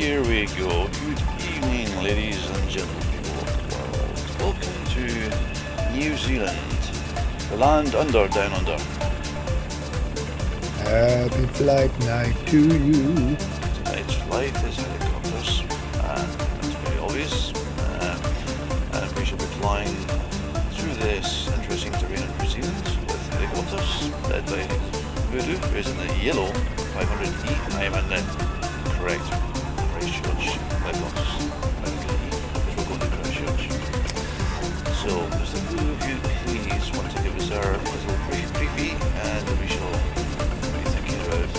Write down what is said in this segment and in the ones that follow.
Here we go. Good evening, ladies and gentlemen of the world. Welcome to New Zealand, the land under, down under. Happy flight night to you. Tonight's flight is helicopters, and that's very obvious. And we shall be flying through this interesting terrain in New Zealand with helicopters led by Voodoo, who is in the yellow 500E. I am in the correct Christchurch helicopters 500E, because we're going to Christchurch. So, Mr. Voodoo, if you please want to give us our little brief preview, and we shall be thinking about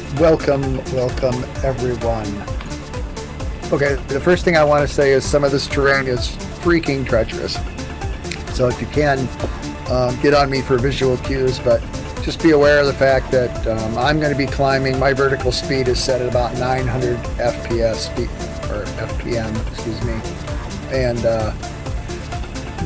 flying. Welcome everyone. Okay, the first thing I want to say is some of this terrain is freaking treacherous. So if you can, get on me for visual cues, but just be aware of the fact that I'm going to be climbing. My vertical speed is set at about 900 FPM, excuse me. And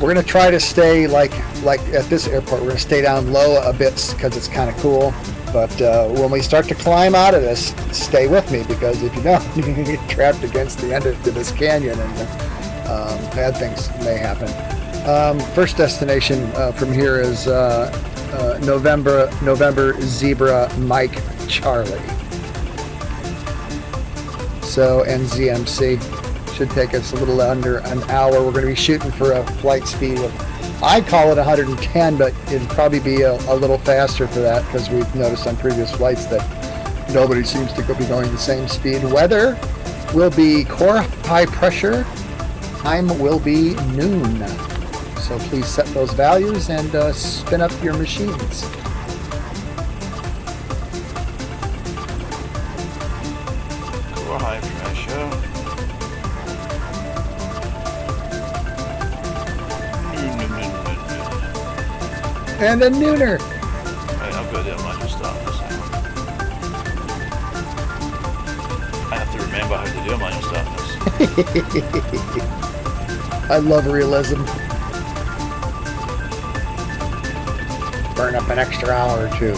we're going to try to stay like at this airport, we're going to stay down low a bit because it's kind of cool. But when we start to climb out of this, stay with me, because if you don't, you can get trapped against the end of this canyon, and bad things may happen. First destination from here is November Zebra Mike Charlie. So NZMC should take us a little under an hour. We're going to be shooting for a flight speed of, I call it 110, but it'd probably be a little faster for that, because we've noticed on previous flights that nobody seems to be going the same speed. Weather will be core high pressure. Time will be noon. So please set those values and spin up your machines. Core high pressure. And a nooner. Right, I've got to do a manual start this time. I have to remember how to do a manual start this. I love realism. Burn up an extra hour or two.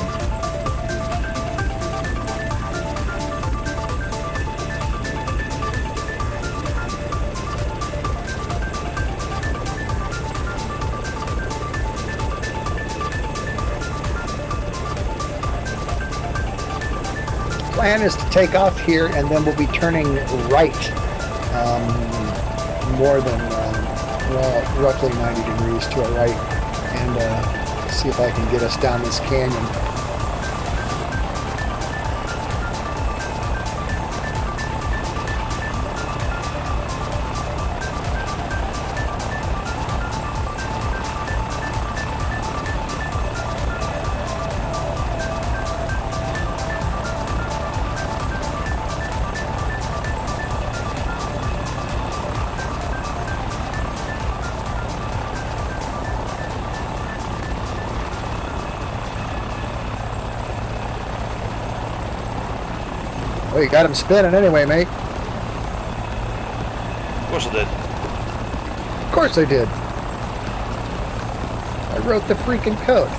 Plan is to take off here, and then we'll be turning right more than roughly 90 degrees to our right, and see if I can get us down this canyon. Well, you got him spinning anyway, mate. Of course I did. Of course I did. I wrote the freaking code.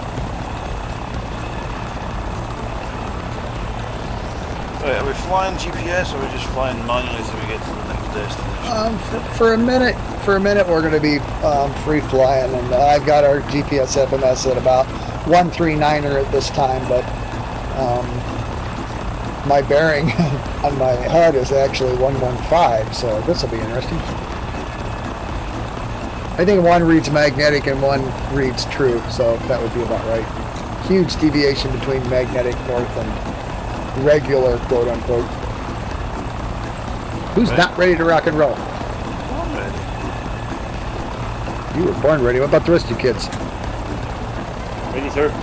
Right, are we flying GPS, or are we just flying manually till we get to the next destination? For a minute, we're going to be free flying, and I've got our GPS FMS at about 139er at this time, but my bearing on my HUD is actually 115, so this will be interesting. I think one reads magnetic and one reads true, so that would be about right. Huge deviation between magnetic north and regular, quote unquote. Who's not ready to rock and roll? I'm ready. You were born ready. What about the rest of you kids? Ready, sir.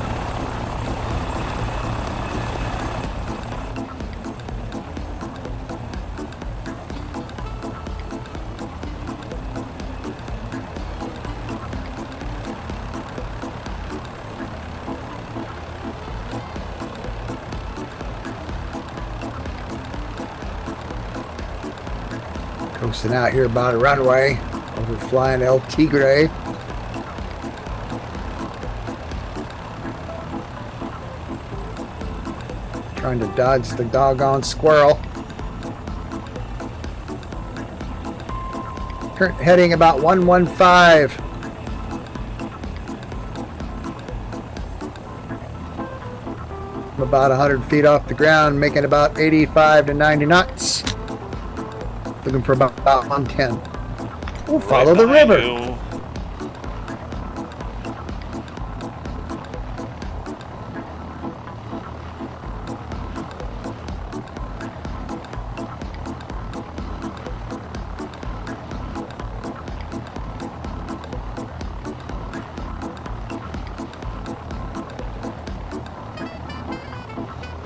Coasting out here about a runway. Over flying El Tigre. Trying to dodge the doggone squirrel. Current heading about 115. I'm about 100 feet off the ground, making about 85 to 90 knots. Looking for about 110. We'll follow the river. You.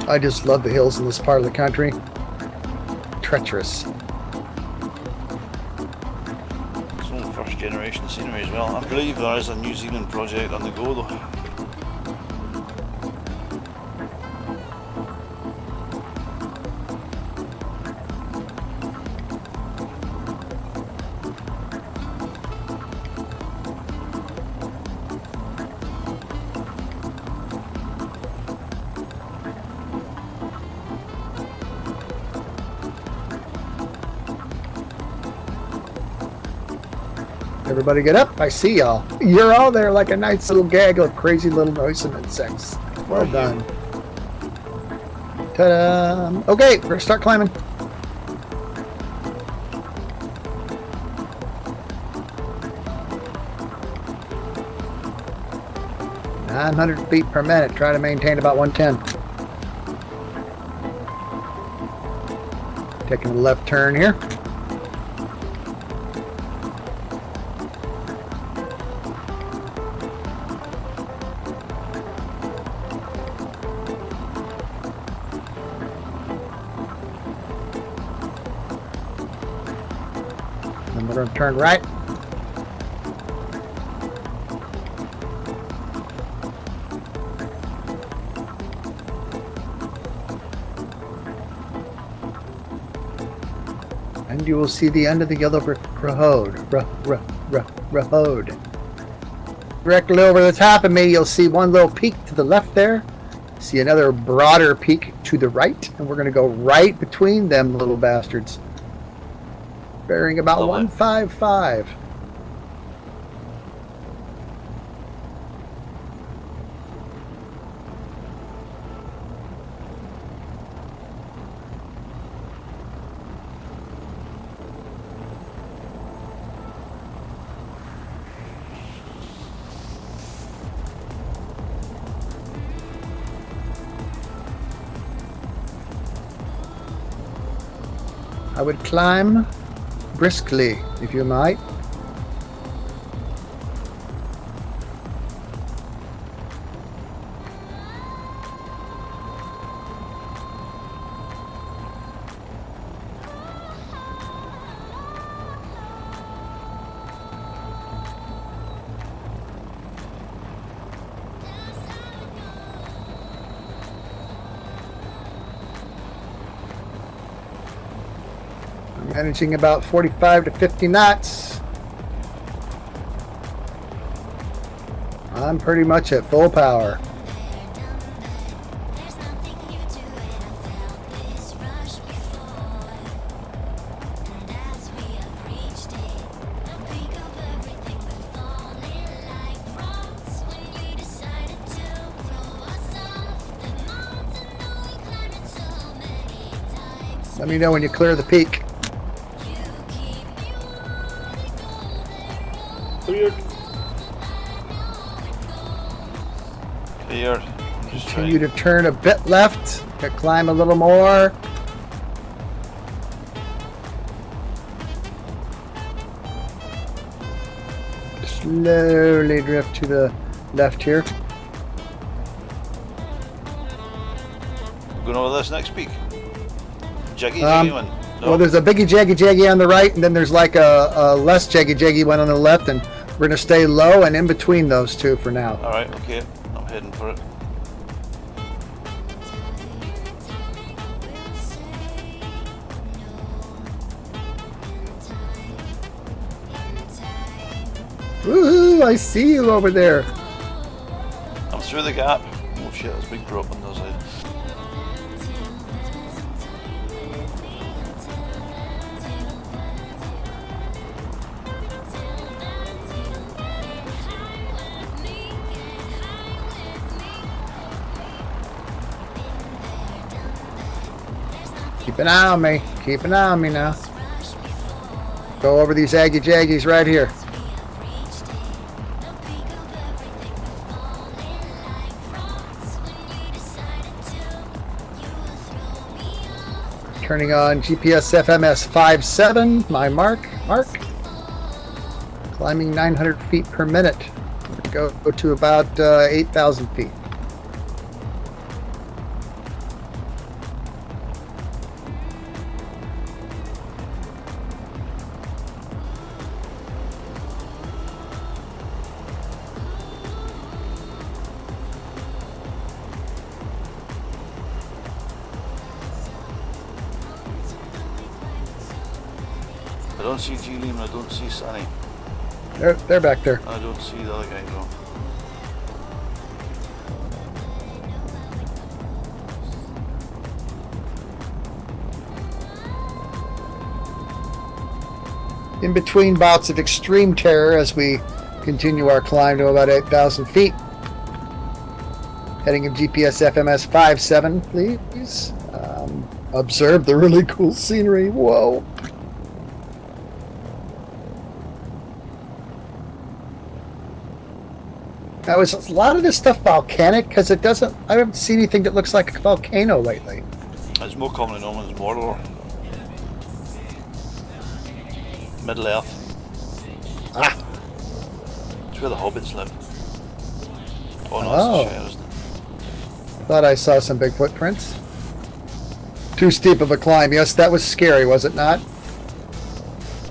I just love the hills in this part of the country. Treacherous. Some first generation scenery as well. I believe there is a New Zealand project on the go though. Everybody get up. I see y'all. You're all there like a nice little gaggle of crazy little noisome insects. Well done. Ta-da. Okay, we're gonna start climbing. "900 feet per minute. Try to maintain about 110. Taking a left turn here. Then we're going to turn right. And you will see the end of the yellow brick road. Road. Directly over the top of me, you'll see one little peak to the left there. See another broader peak to the right. And we're going to go right between them little bastards. Bearing about 155. I would climb briskly, if you might. Managing about 45 to 50 knots. I'm pretty much at full power. Let me know when you clear the peak. Cleared. Cleared. Continue to turn a bit left, to climb a little more. Slowly drift to the left here. Going over this next peak. Jaggy one. No. Well, there's a biggie jaggy on the right, and then there's like a less jaggy one on the left, and we're going to stay low and in between those two for now. Alright, okay. I'm heading for it. Woohoo! I see you over there. I'm through the gap. Oh shit, there's a big drop on the other side. Keep an eye on me. Keep an eye on me now. Go over these Aggie Jaggies right here. Turning on GPS FMS 57, my mark. Climbing 900 feet per minute. Go to about 8,000 feet. I don't see G-Liam, I don't see Sunny. They're back there. I don't see the other guy though. In between bouts of extreme terror as we continue our climb to about 8,000 feet. Heading in GPS FMS 57, please. Observe the really cool scenery. Whoa. Now, is a lot of this stuff volcanic? Because it doesn't, I haven't seen anything that looks like a volcano lately. It's more commonly known as Mordor. Middle Earth. Ah. It's where the hobbits live. Oh no, Oh. it's the Shire, isn't it? Thought I saw some big footprints. Too steep of a climb. Yes, that was scary, was it not?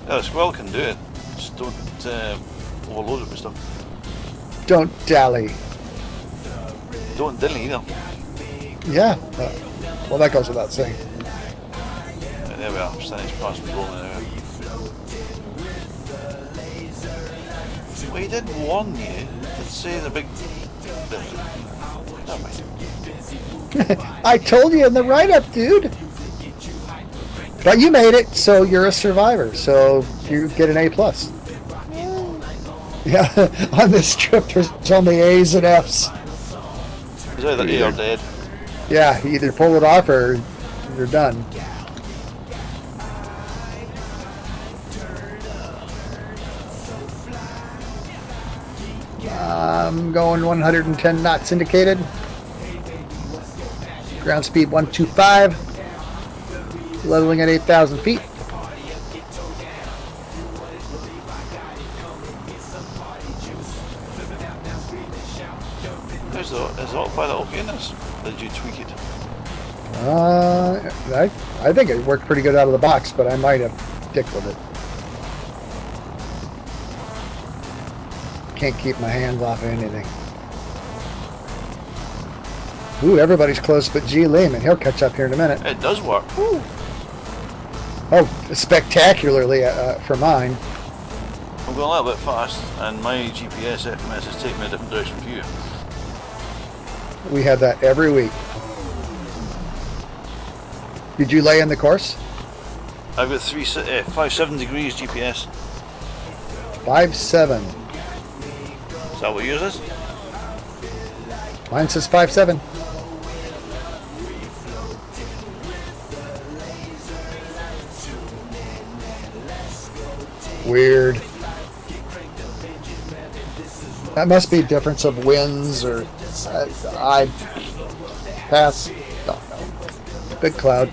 Yeah, the squirrel can do it. Just don't overload it with stuff. Don't dally. Don't dilly either. Yeah. Well, that goes without saying. Right, there we are. Standing past the building now. Well, he did warn you to say the big. Never mind. I told you in the write-up, dude. But you made it, so you're a survivor. So you get an A+. Yeah, on this trip there's only A's and F's. It's either A or dead. Yeah, you either pull it off or you're done. I'm going 110 knots indicated. Ground speed 125. Leveling at 8,000 feet. Is the autopilot okay in this? Or did you tweak it? I think it worked pretty good out of the box, but I might have dicked with it. Can't keep my hands off of anything. Ooh, everybody's close but G. Lehman. He'll catch up here in a minute. It does work. Ooh. Oh, spectacularly for mine. I'm going a little bit fast, and my GPS FMS is taking me a different direction from you. We have that every week. Did you lay in the course? I've got 57 degrees GPS. 5-7. Is that what yours is? Mine says 5-7. Weird. That must be difference of winds, or I pass. Don't know. Big cloud. I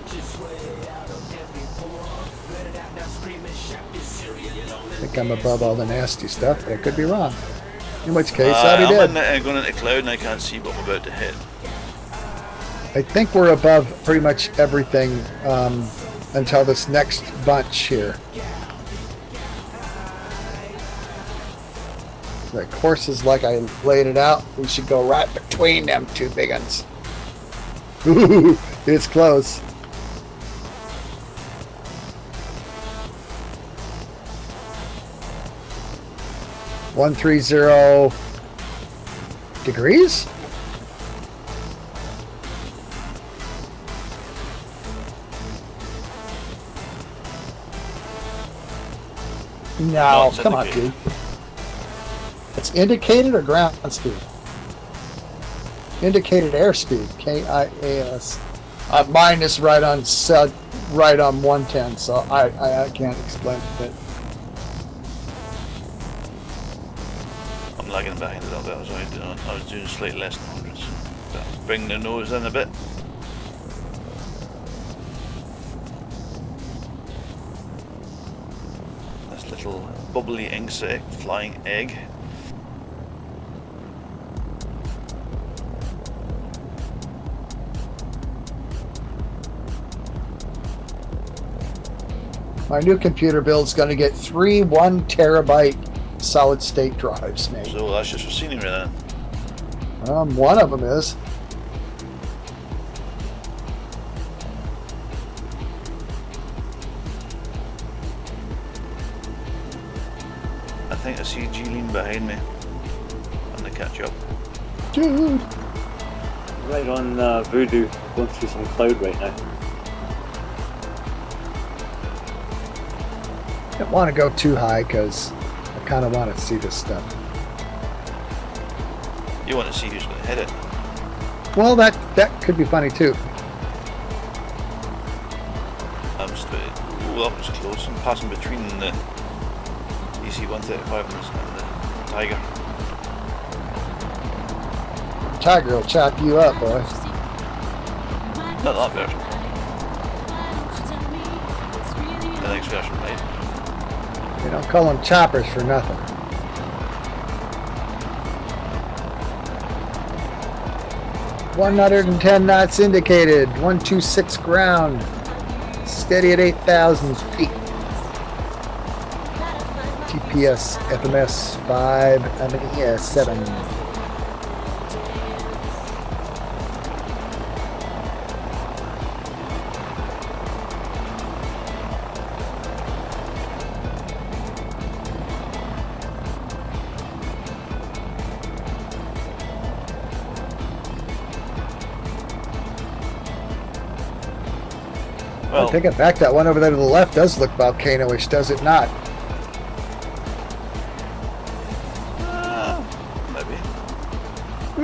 think I'm above all the nasty stuff. I could be wrong. In which case, I'll be dead. I'm going into cloud and I can't see what I'm about to hit. I think we're above pretty much everything until this next bunch here. The course is like I laid it out. We should go right between them two big ones. Ooh, it's close. $130 degrees? No, come on, dude. It's indicated or ground speed? Indicated airspeed, KIAS. Mine is right on right on 110, so I can't explain it. I'm lagging behind a little bit. I was doing slightly less than 100. So bring the nose in a bit. This little bubbly insect, flying egg. My new computer build's going to get 3 1 terabyte solid state drives, Nate. So that's just for scenery then. One of them is. I think I see Jeline behind me. I'm gonna catch up. Dude. Right on Voodoo, going through some cloud right now. I don't want to go too high because I kind of want to see this stuff. You want to see who's going to hit it? Well, that could be funny too. I'm just that was close. I'm passing between the EC-135 and the Tiger. Tiger will chop you up, boy. Not that version. The next version, right? They don't call them choppers for nothing. "110 knots indicated, 126 ground, steady at 8,000 feet. TPS FMS 7. Well, I take it back. That one over there to the left does look volcano-ish, does it not?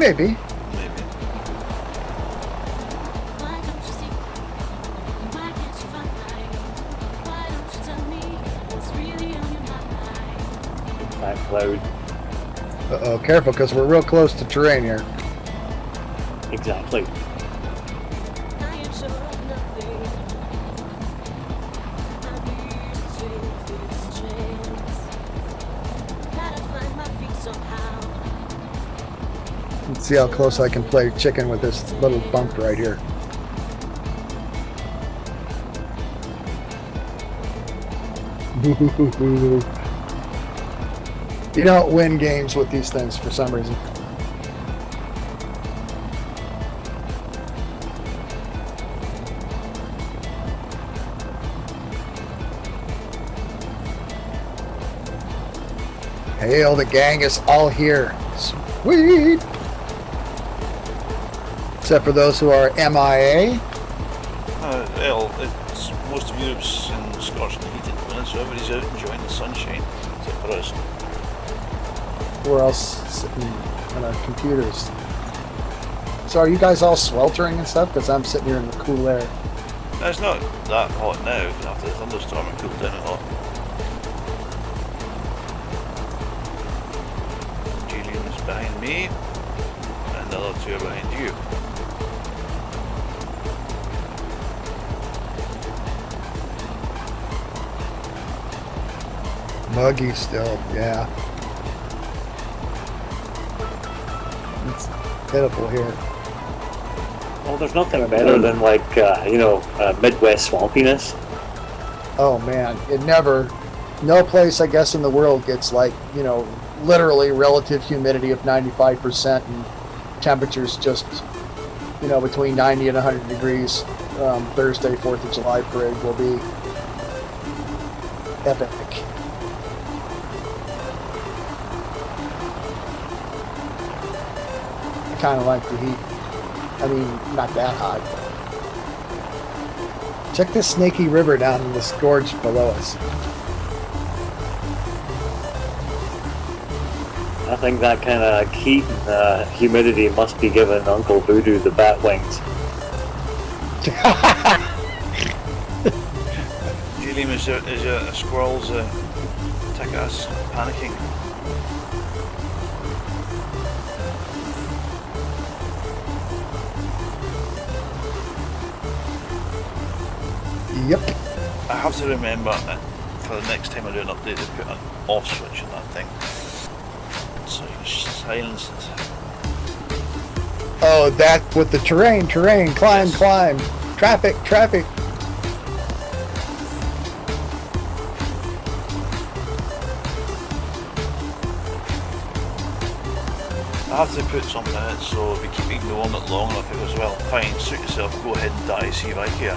maybe. Maybe. That cloud. Uh-oh, careful, because we're real close to terrain here. Exactly. Let's see how close I can play chicken with this little bump right here. You don't win games with these things for some reason. Hail, the gang is all here. Sweet! Except for those who are MIA. Well, it's most of Europe's in scorching heat at the minute, so everybody's out enjoying the sunshine, except for us. We're all sitting on our computers. So are you guys all sweltering and stuff? Because I'm sitting here in the cool air. No, it's not that hot now, but after the thunderstorm it cooled down a lot. Julian's behind me, and the other two are behind you. Muggy still, yeah. It's pitiful here. Well, there's nothing better than like Midwest swampiness. Oh man, no place I guess in the world gets like, literally relative humidity of 95% and temperatures just, between 90 and 100 degrees. Thursday, 4th of July parade will be epic. I kind of like the heat. I mean, not that hot. But check this snaky river down in this gorge below us. I think that kind of heat and humidity must be giving Uncle Voodoo the bat wings. Liam, is your squirrels attack us panicking? Yep. I have to remember that for the next time I do an update to put an off switch on that thing. So you can silence it. Oh, that with the terrain, climb, Yes. climb. Traffic. I have to put something in it, so if we keep ignoring it long enough, it goes, well, fine, suit yourself, go ahead and die, see if I care.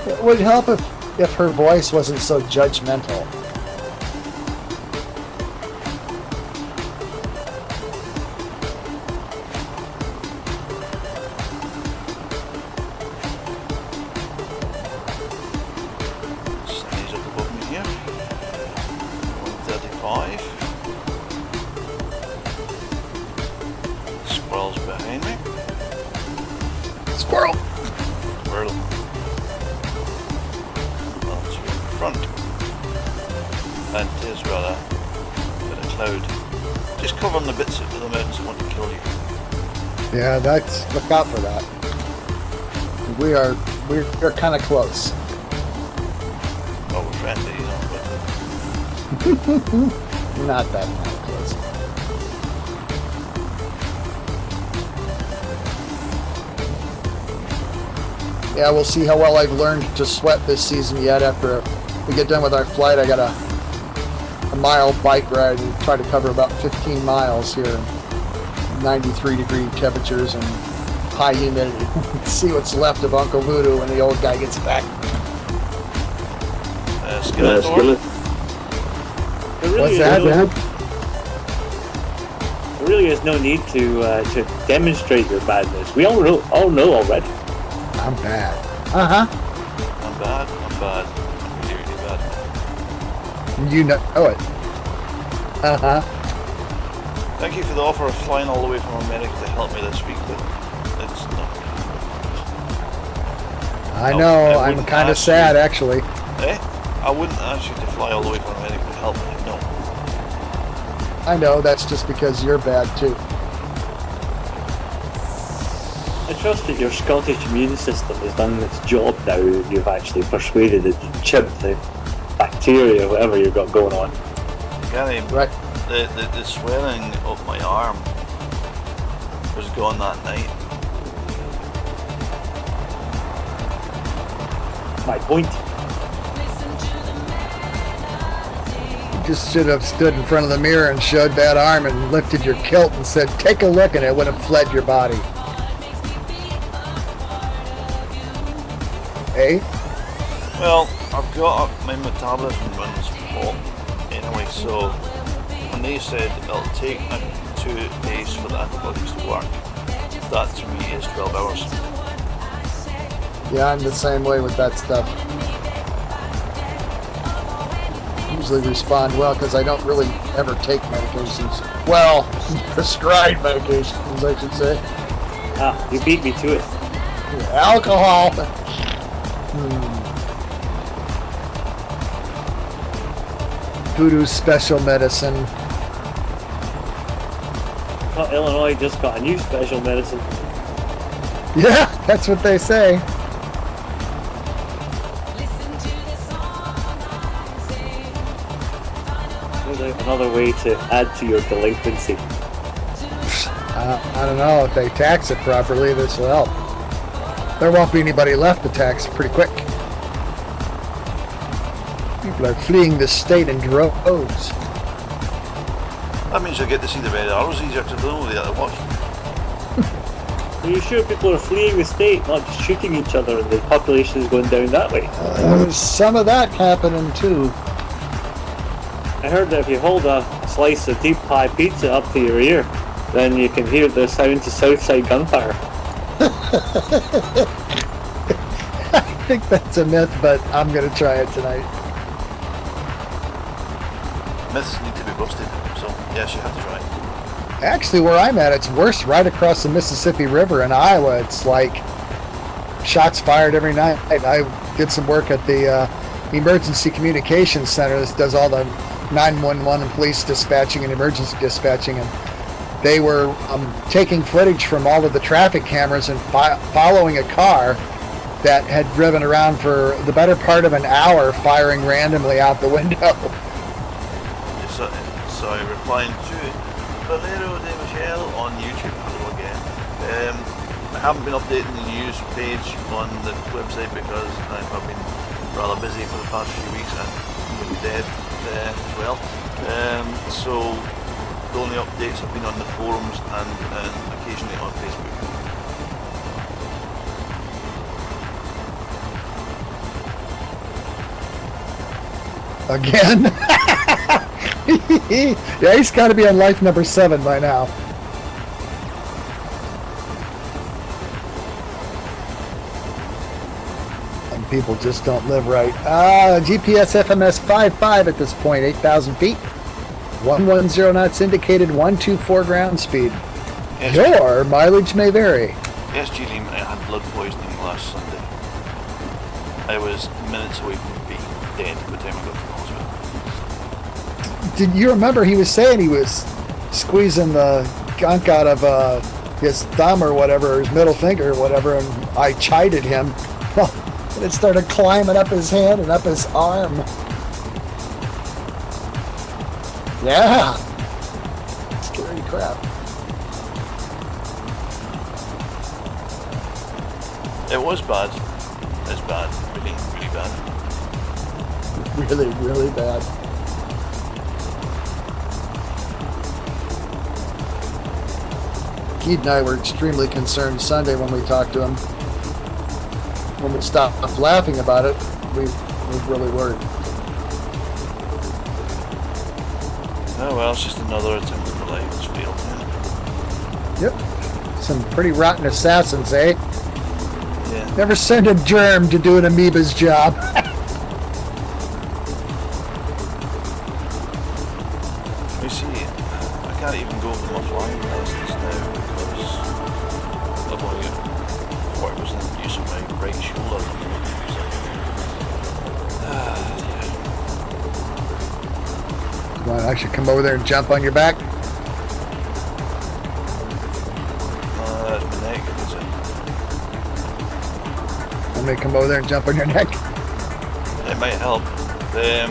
It would help if her voice wasn't so judgmental. Sunny's up above me here. 135. Squirrel's behind me. Squirrel. Squirrel. Well, two in front. And there's rather a bit of cloud. Just covering the bits of the mountains that want to kill you. Yeah, look out for that. We're kind of close. Well, we're friendly, you know, but Not that kind of close. Yeah, we'll see how well I've learned to sweat this season yet. After we get done with our flight, I got a mile bike ride and try to cover about 15 miles here in 93-degree temperatures and high humidity. See what's left of Uncle Voodoo when the old guy gets back. Skeletor. What's that, Dad? There really is no need to demonstrate your badness. We all know already. I'm bad. Uh-huh. I'm bad. I'm really, really bad. You know it. Uh-huh. Thank you for the offer of flying all the way from America to help me this week, but it's not. I know. I'm wouldn't kind of ask sad, you- actually. I wouldn't ask you to fly all the way from America to help me, no. I know. That's just because you're bad, too. I trust that your Scottish immune system has done its job now. You've actually persuaded it to chip the bacteria, whatever you've got going on. Gary, Right. the swelling of my arm was gone that night. My point. You just should have stood in front of the mirror and showed that arm and lifted your kilt and said, take a look, and it would have fled your body. Eh? Well, I've got my metabolism runs hot anyway, so when they said it'll take 2 days for the antibodies to work, that to me is 12 hours. Yeah, I'm the same way with that stuff. Usually respond well because I don't really ever take medications. Well, prescribed medications, I should say. Ah, you beat me to it. Alcohol. Voodoo special medicine. Well, Illinois just got a new special medicine. Yeah, that's what they say. Another way to add to your delinquency. I don't know, if they tax it properly, this will help. There won't be anybody left to tax pretty quick. People are fleeing the state in droves. That means I get to see the red arrows easier to know the other watch. Are you sure people are fleeing the state, not just shooting each other, and the population is going down that way? There's some of that happening too. I heard that if you hold a slice of deep pie pizza up to your ear, then you can hear the sounds of Southside gunfire. I think that's a myth, but I'm going to try it tonight. Myths need to be busted, so yes, you have to try. Actually, where I'm at, it's worse right across the Mississippi River in Iowa. It's like shots fired every night. I did some work at the Emergency Communications Center. This does all the 911 and police dispatching and emergency dispatching, and they were taking footage from all of the traffic cameras and following a car that had driven around for the better part of an hour, firing randomly out the window. So replying to Valero de Michel on YouTube. Hello again. I haven't been updating the news page on the website because I've been rather busy for the past few weeks and I'm dead as well. So the only updates have been on the forums and occasionally on Facebook. Again? Yeah, he's got to be on life number 7 by now. And people just don't live right. GPS FMS 55 at this point, 8,000 feet. 110 knots indicated, 124 ground speed. Yes, Your mileage may vary. Yes, Julie, I had blood poisoning last Sunday. I was minutes away from being dead by the time I got to the hospital. Did you remember he was saying he was squeezing the gunk out of his thumb or whatever, his middle finger or whatever, and I chided him. And it started climbing up his hand and up his arm. Yeah. Scary crap. It was bad. It's bad. Really, really bad. Really, really bad. Keith and I were extremely concerned Sunday when we talked to him. When we stopped laughing about it, we were really worried. Oh well, it's just another attempt at life that's failed. Yep. Some pretty rotten assassins, eh? Yeah. Never send a germ to do an amoeba's job. You see, I can't even go for my flying lessons now because I've only got 40% use of my right shoulder. Well, I should come over there and jump on your back. That's my neck, is it? Let me come over there and jump on your neck. It might help. The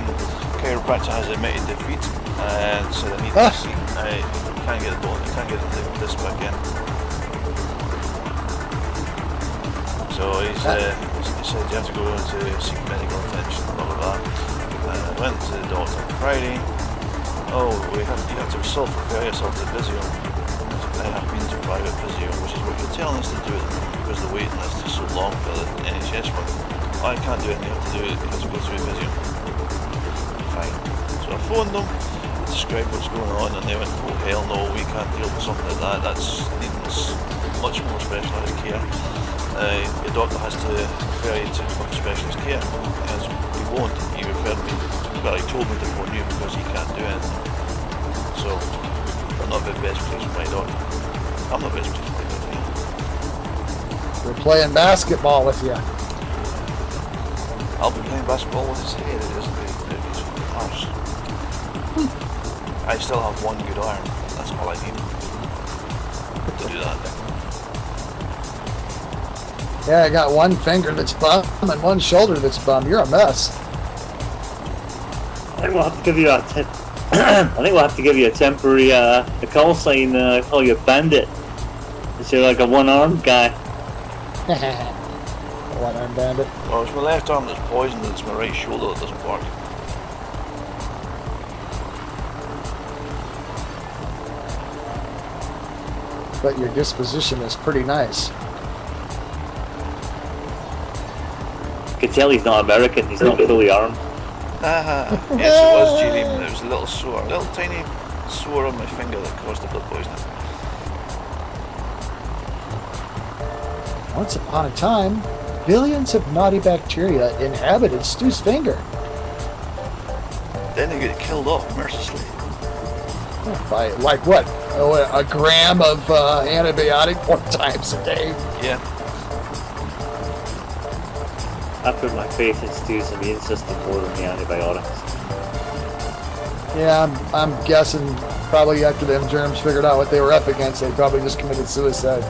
chiropractor has admitted defeat and said I need to see. I can't get this back in. So he said you have to go to seek medical attention, blah blah blah. I went to the doctor on Friday. Oh, you have to self-refer yourself to physio. I have been to private physio, which is what you're telling us to do at the moment because the waiting list is so long for the NHS one. I can't do anything, you have to do it because you go through physio. Fine. So I phoned them, described what's going on, and they went, oh hell no, we can't deal with something like that. That's needing much more specialised care. Your doctor has to refer you to specialist care, as he won't. He referred me, well, he told me to phone you because he can't do anything. So, I'm not the best place for my doctor. I'm not the best place for my doctor. We're playing basketball with you. I'll be playing basketball with his head, it isn't his arse. I still have one good arm, that's all I need to do that. Yeah, I got one finger that's bum and one shoulder that's bum. You're a mess. I think we'll have to give you a temporary a call sign. Call you Bandit. Is you're like a one-armed guy. One-armed bandit. Well, it's my left arm that's poisoned and it's my right shoulder that doesn't work. But your disposition is pretty nice. You can tell he's not American. He's not fully armed. Yes, it was, Julie. It was a little sore, a little tiny sore on my finger that caused the blood poisoning. Once upon a time, billions of naughty bacteria inhabited Stu's finger. Then they get killed off mercilessly. By, like what? Oh, a gram of antibiotic 4 times a day? Yeah. I put my faith in Stu's immune system more than the antibiotics. Yeah, I'm guessing probably after them germs figured out what they were up against, they probably just committed suicide.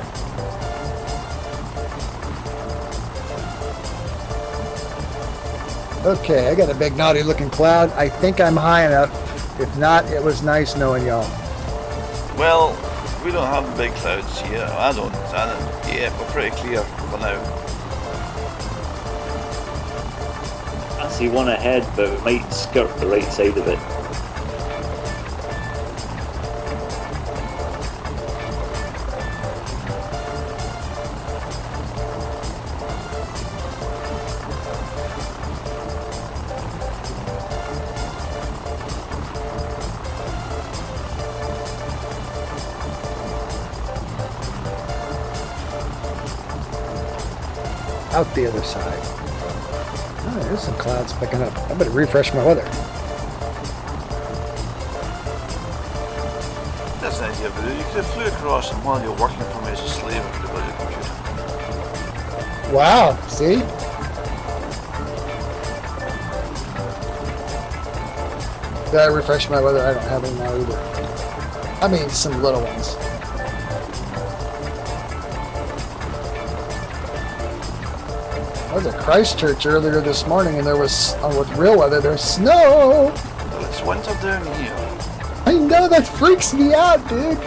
Okay, I got a big naughty looking cloud. I think I'm high enough. If not, it was nice knowing y'all. Well, we don't have the big clouds here. I don't. Yeah, we're pretty clear for now. I see one ahead, but it might skirt the right side of it. Out the other side. Oh, there's some clouds picking up. I better refresh my weather. That's an idea, but you could have flew across and while you're working for me as a slave, I could have got your computer. Wow, see? Did I refresh my weather? I don't have any now either. I mean, some little ones. I was at Christchurch earlier this morning and there was, with real weather, there's snow! Well, it's winter down here. I know, that freaks me out, dude!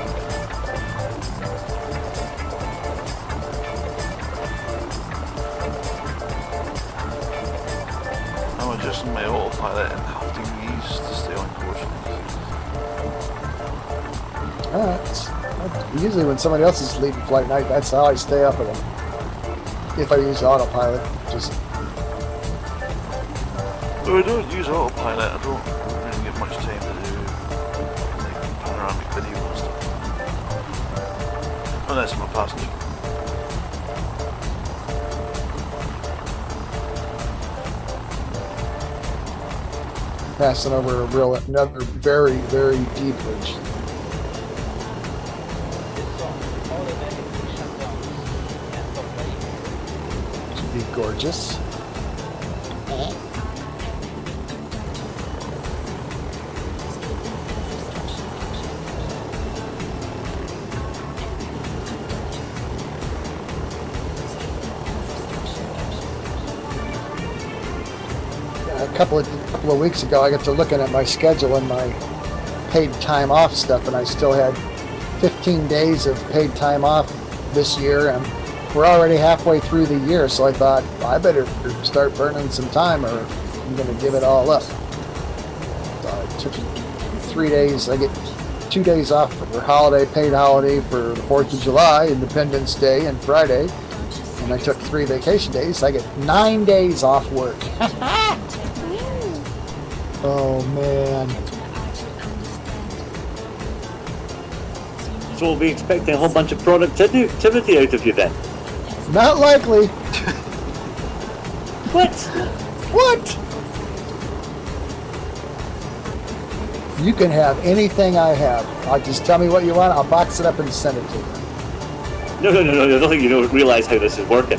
I'm adjusting my autopilot in half degrees to stay on course. Alright. Usually when somebody else is leading Flightnight, that's how I stay up with them. If I use autopilot, just... Though I don't use autopilot, I don't really get much time to do like panoramic video and stuff. Unless I'm a passenger. Passing over another very, very deep ridge. Should be gorgeous. A couple of weeks ago, I got to looking at my schedule and my paid time off stuff, and I still had 15 days of paid time off this year, and we're already halfway through the year, so I thought, I better start burning some time or I'm going to give it all up. So I took 3 days. I get 2 days off for holiday, paid holiday for the 4th of July, Independence Day, and Friday, and I took 3 vacation days, so I get 9 days off work. Oh, man. So we'll be expecting a whole bunch of productivity out of you then? Not likely. What? What? You can have anything I have. Just tell me what you want. I'll box it up and send it to you. No. I don't think you don't realize how this is working.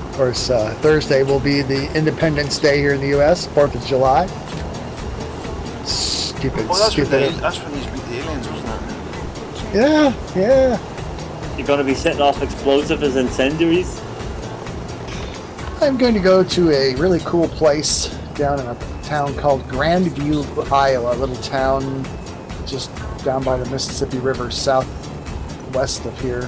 Of course, Thursday will be the Independence Day here in the U.S., 4th of July. Stupid, Oh, that's stupid. that's when these beat the aliens, wasn't it? Yeah. You're going to be setting off explosives as incendiaries? I'm going to go to a really cool place down in a town called Grandview, Iowa, a little town just down by the Mississippi River southwest of here.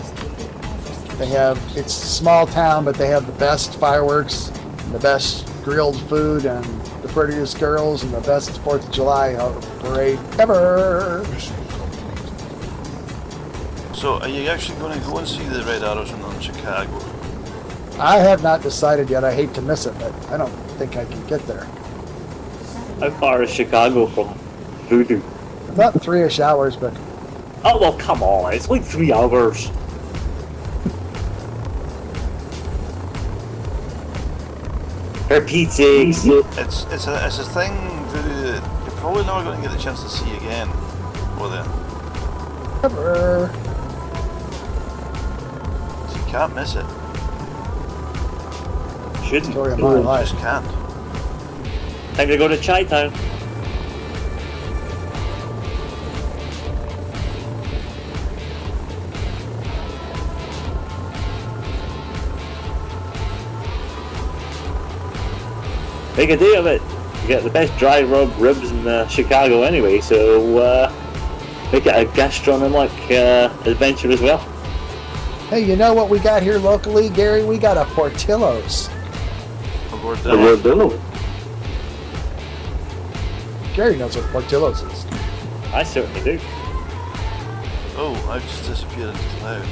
It's a small town, but they have the best fireworks, and the best grilled food, and the prettiest girls, and the best 4th of July parade ever. So, are you actually going to go and see the Red Arrows in Chicago? I have not decided yet. I hate to miss it, but I don't think I can get there. How far is Chicago from Voodoo? About 3-ish hours, but Oh, well, come on. It's like 3 hours. For Pete's sakes. It's a thing that you're probably never going to get the chance to see again. Will you? Never. So you can't miss it. Shouldn't. Story of my You life. just can't. Time to go to Chi-Town. Make a day of it. You get the best dry rub ribs in Chicago anyway, so make it a gastronomic adventure as well. Hey, you know what we got here locally, Gary? We got a Portillo's. Gary knows what Portillo's is. I certainly do. Oh, I've just disappeared into the cloud.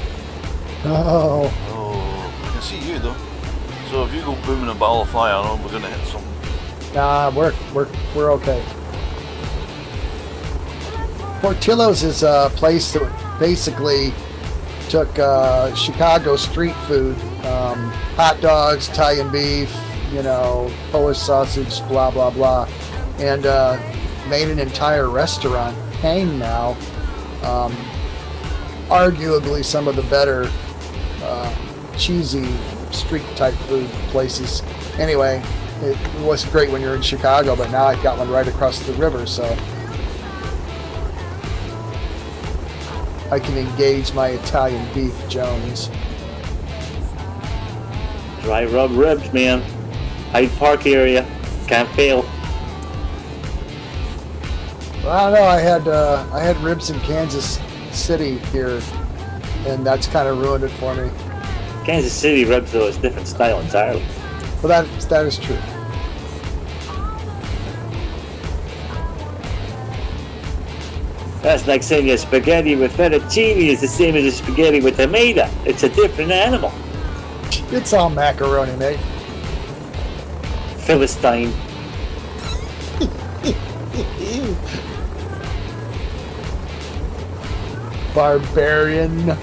Oh, Oh, I can see you though. So if you go booming a ball of fire, I know we're going to hit something. nah, we're okay. Portillo's is a place that basically took Chicago street food, hot dogs, Italian beef, Polish sausage, blah blah blah, and made an entire restaurant. Hang now, arguably some of the better cheesy street type food places. Anyway, it was great when you're in Chicago, but now I've got one right across the river, so I can engage my Italian beef Jones. Dry rub ribs, man. Hyde Park area. Can't fail. Well, I don't know. I had ribs in Kansas City here, and that's kind of ruined it for me. Kansas City ribs, though, is a different style entirely. Well, that is true. That's like saying a spaghetti with fettuccine is the same as a spaghetti with tomato. It's a different animal. It's all macaroni, mate. Philistine. Barbarian.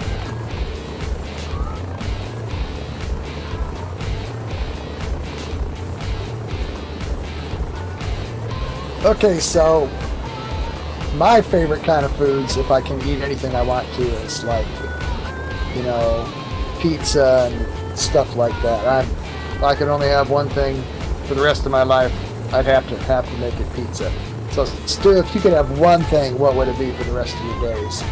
Okay, so my favorite kind of foods, if I can eat anything I want to, is like, pizza and stuff like that. If I could only have one thing for the rest of my life, I'd have to make it pizza. So, Stu, if you could have one thing, what would it be for the rest of your days?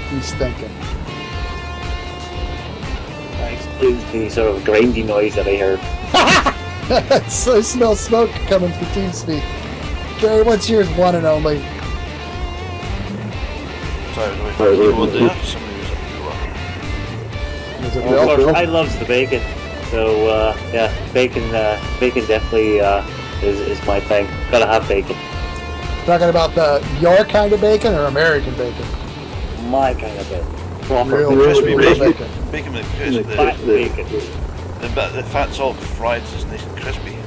He's thinking. That excludes the sort of grindy noise that I heard. I smell smoke coming through TeamSpeak. Gary, what's yours, one and only? Sorry, I was away from the there. Somebody was up Is it Well, of Bill? course, I loves the bacon. So, yeah, bacon definitely is my thing. Gotta have bacon. Talking about your kind of bacon or American bacon? My kind of bacon. Proper. Real crispy real bacon. Bacon with crisp. Fat bacon. The fat's all fried, so it's nice and crispy.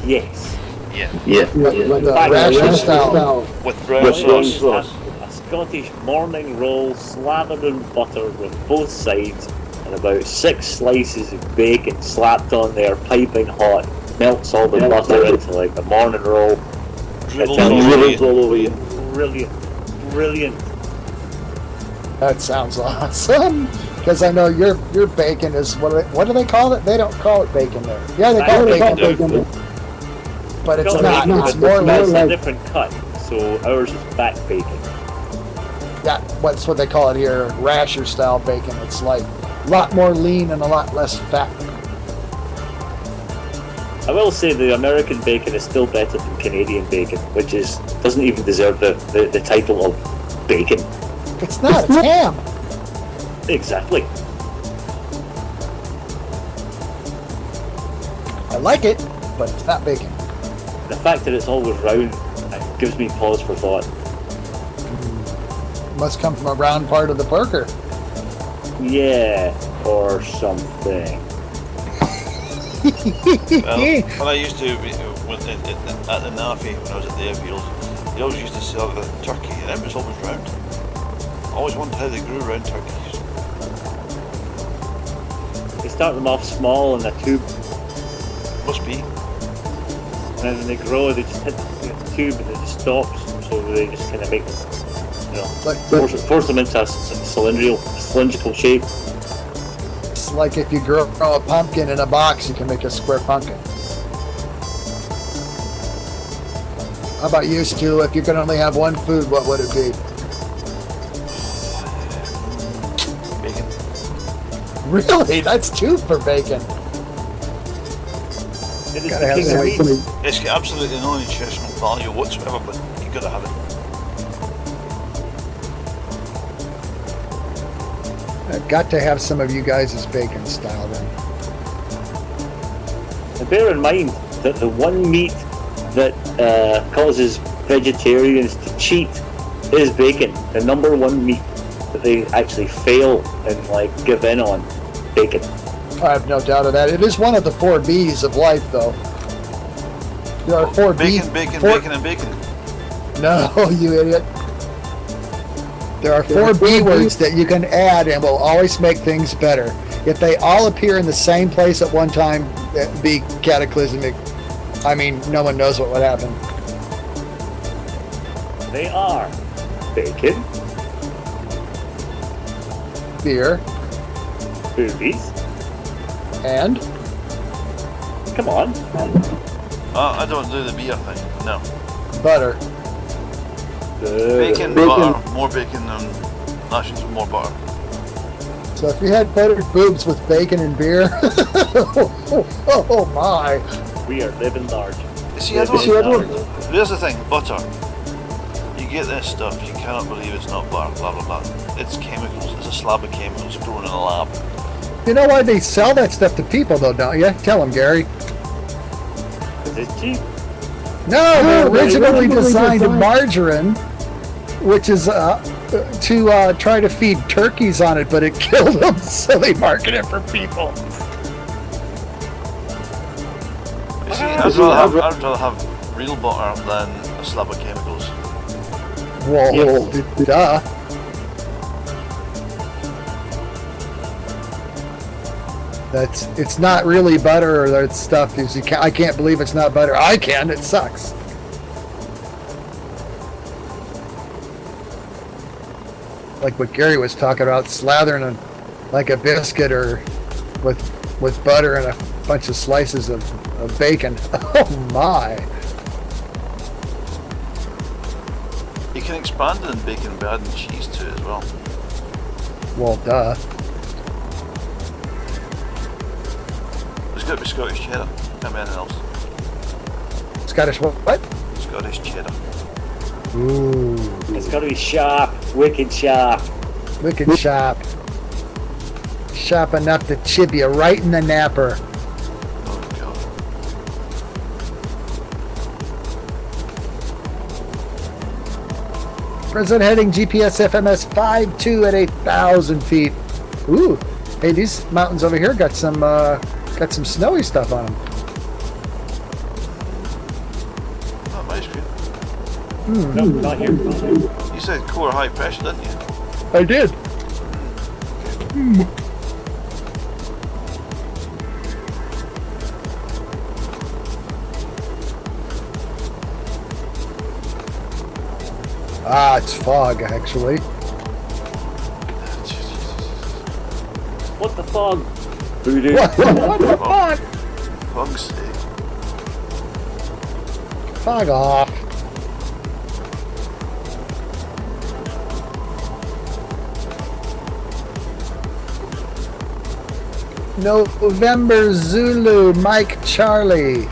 Yes. Yeah. Like the Fat ration ration style. With brown sauce. A Scottish morning roll slathered in butter with both sides and about 6 slices of bacon slapped on there, piping hot. Melts all the butter into like the morning roll. Dribbles Dribbles all all over you. Brilliant. Brilliant. That sounds awesome. Because I know your bacon is, what do they call it? They don't call it bacon there. Yeah, they call it bacon. But it's not. It's more It's a like, different cut, so ours is back bacon. yeah, what's what they call it here, rasher style bacon. It's like a lot more lean and a lot less fat. I will say the American bacon is still better than Canadian bacon, which doesn't even deserve the title of bacon. It's not. It's ham. Exactly. I like it, but it's not bacon. The fact that it's always round gives me pause for thought. Must come from a round part of the burger. Yeah, or something. Well, when I used to be at the Navy when I was at the airfield, they always used to sell the turkey, and it was always round. always wondered how they grew around turkeys. They start them off small in a tube, Must be. and then when they grow, they just hit the tube and it just stops. So they just kind of make them, force them into a cylindrical shape. It's like if you grow a pumpkin in a box, you can make a square pumpkin. How about you, Stu? If you could only have one food, what would it be? Bacon. Really? That's two for bacon. It is Gotta the have king of meat. something. It's got absolutely no nutritional value whatsoever, but you gotta have it. I've got to have some of you guys' bacon style then. And bear in mind that the one meat that causes vegetarians to cheat is bacon. The number one meat that they actually fail and like give in on, bacon. I have no doubt of that. It is one of the 4 B's of life, though. There are 4 Bacon, B's. bacon, and bacon. No, you idiot. There are 4 B words that you can add and will always make things better. If they all appear in the same place at one time, it'd be cataclysmic. I mean, no one knows what would happen. They are bacon, Beer boobies. and Come on. I don't do the beer thing. No. butter. Bacon, butter. More bacon than lashings with more butter. So if you had buttered boobs with bacon and beer, oh my. We are living large. You see, here's the thing, butter. You get this stuff, you cannot believe it's not butter, blah blah blah. It's chemicals, it's a slab of chemicals grown in a lab. You know why they sell that stuff to people, though, don't you? Tell them, Gary. Is it cheap? No, they originally designed margarine, which is to try to feed turkeys on it, but it killed them, so they market it for people. You see, I'd rather have real butter than a slab of chemicals. Well, duh. It's not really butter or that stuff. I can't believe it's not butter. I can. It sucks. Like what Gary was talking about, slathering it like a biscuit or with butter and a bunch of slices of bacon. Oh my! You can expand it in bacon, bread, and cheese too as well. Well, duh. It's got to be Scottish cheddar. Can't be anything else. Scottish what? Scottish cheddar. Ooh, It's got to be sharp, wicked sharp. wicked sharp. Sharp enough to chip you right in the napper. Oh god. Present heading GPS FMS 52 at 8,000 feet. Ooh, hey, these mountains over here got some snowy stuff on them. Not ice cream. No, not here. You said core high pressure, didn't you? I did. Ah, it's fog, actually. What the fog? Voodoo. What the fog? Fuck's sake. Fog off. November Zulu Mike Charlie.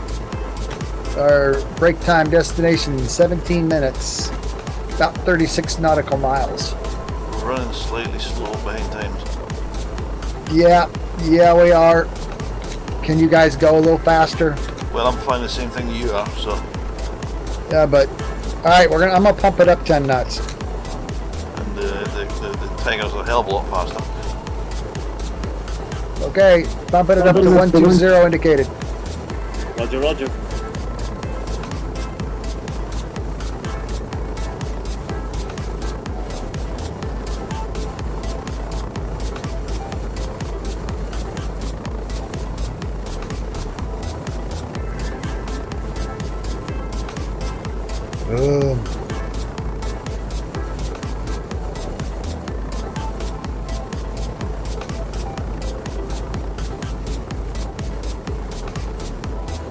Our break time destination 17 minutes. About 36 nautical miles. We're running slightly slow behind times. Yeah, we are. Can you guys go a little faster? Well, I'm finding the same thing you are, so. Yeah, but all right, I'm gonna pump it up 10 knots. And the Tiger's a hell of a lot faster. Okay, bumping it up to 120 indicated. Roger, roger.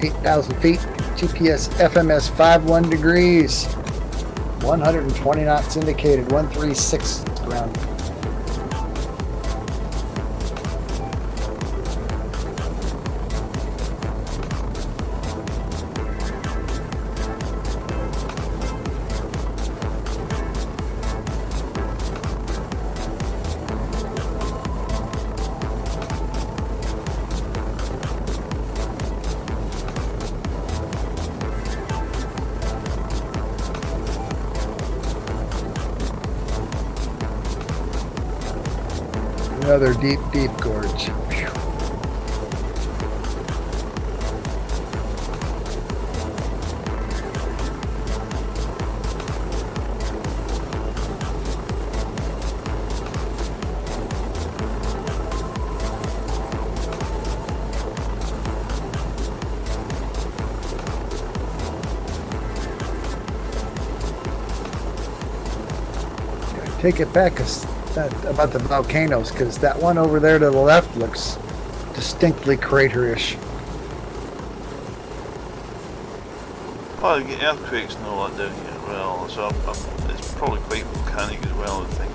8,000 feet. GPS FMS 51 degrees. 120 knots indicated. 136 ground. Another deep, deep gorge. Phew. Take it back about the volcanoes, because that one over there to the left looks distinctly craterish. Well, you get earthquakes and all that down here as well, so it's probably quite volcanic as well, I think.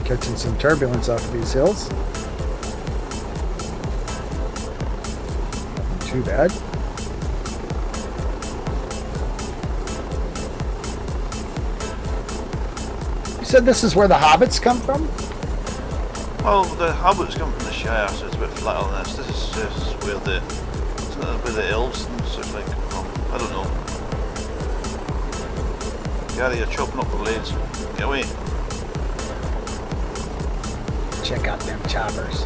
Catching some turbulence off of these hills. Nothing too bad. You said this is where the hobbits come from? Well, the hobbits come from the Shire, so it's a bit flatter than this. This is where the elves and stuff like come from. I don't know. Gary, you're chopping up the blades. Get away. Check out them choppers.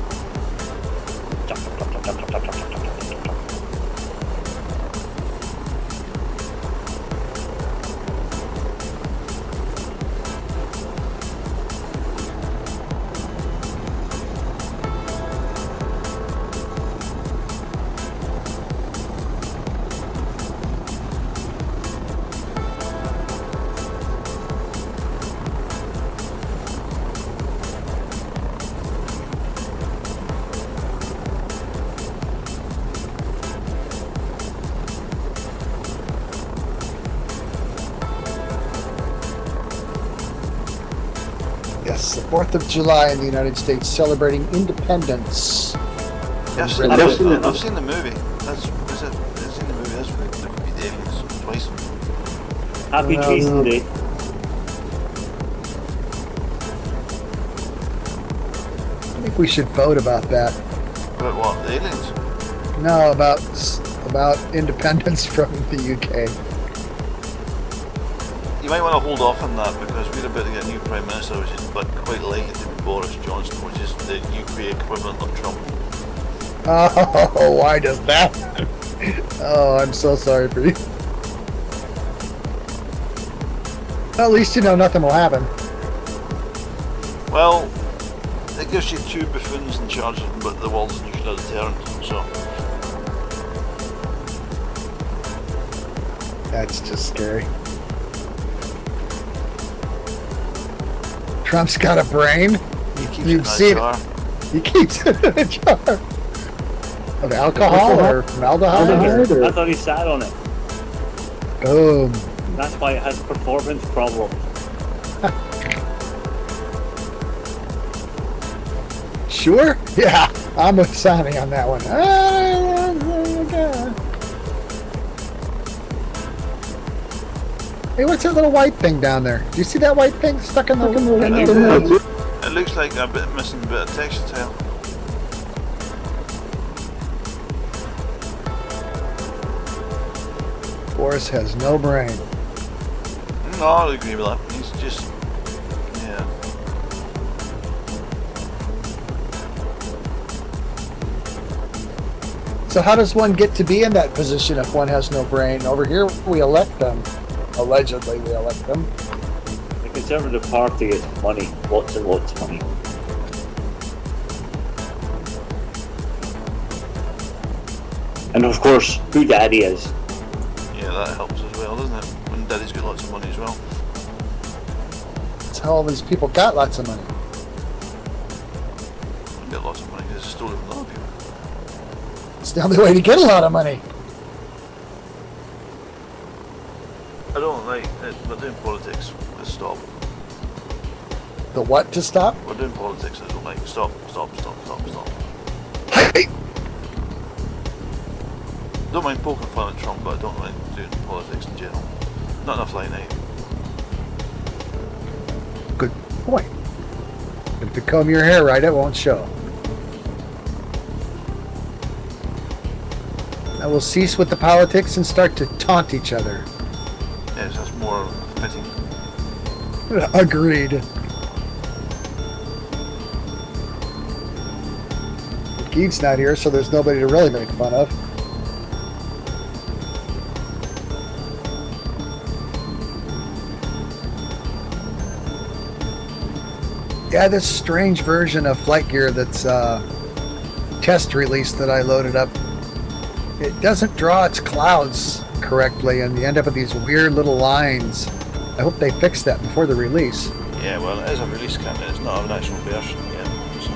Yes, the 4th of July in the United States, celebrating independence. Yes, Really? I've seen the movie. I've seen the movie. That's where the movie aliens twice. Happy Jason Day. I think we should vote about that. About what? The aliens? No, about independence from the UK. You might want to hold off on that because we're about to get a new Prime Minister, which is quite likely to be Boris Johnson, which is the UK equivalent of Trump. Oh, why does that? Oh, I'm so sorry for you. Well, at least you know nothing will happen. Well, it gives you two buffoons in charge of the world's nuclear deterrent, so. That's just scary. Trump's got a brain. You've seen it. He keeps it in a jar. Of alcohol or formaldehyde? I thought he sat on it. Boom. That's why it has performance problems. Sure? Yeah, I'm with Sonny on that one. Hey, what's that little white thing down there? Do you see that white thing stuck in the... It looks like a bit missing a bit of textile. Boris has no brain. No, I'll agree with that. He's just... yeah. So how does one get to be in that position if one has no brain? Over here, we elect them. Allegedly, we elect them. The Conservative Party is money, lots and lots of money. And of course, who Daddy is. Yeah, that helps as well, doesn't it? When Daddy's got lots of money as well. That's how all these people got lots of money. They get lots of money because it's stolen from other people. It's the only way to get a lot of money. I don't like it. We're doing politics. Let's stop. The what to stop? We're doing politics. I don't like. Stop. Hey! Don't mind poking fun at Trump, but I don't mind doing politics in general. Not enough Flightnight. Good point. But if you comb your hair right, it won't show. Now we'll cease with the politics and start to taunt each other. Yes, that's more fitting. Agreed. Gee's not here, so there's nobody to really make fun of. Yeah, this strange version of flight gear that's test release that I loaded up, it doesn't draw its clouds correctly, and you end up with these weird little lines. I hope they fix that before the release. Yeah, well, it is a release campaign. It's not an actual version yet. So.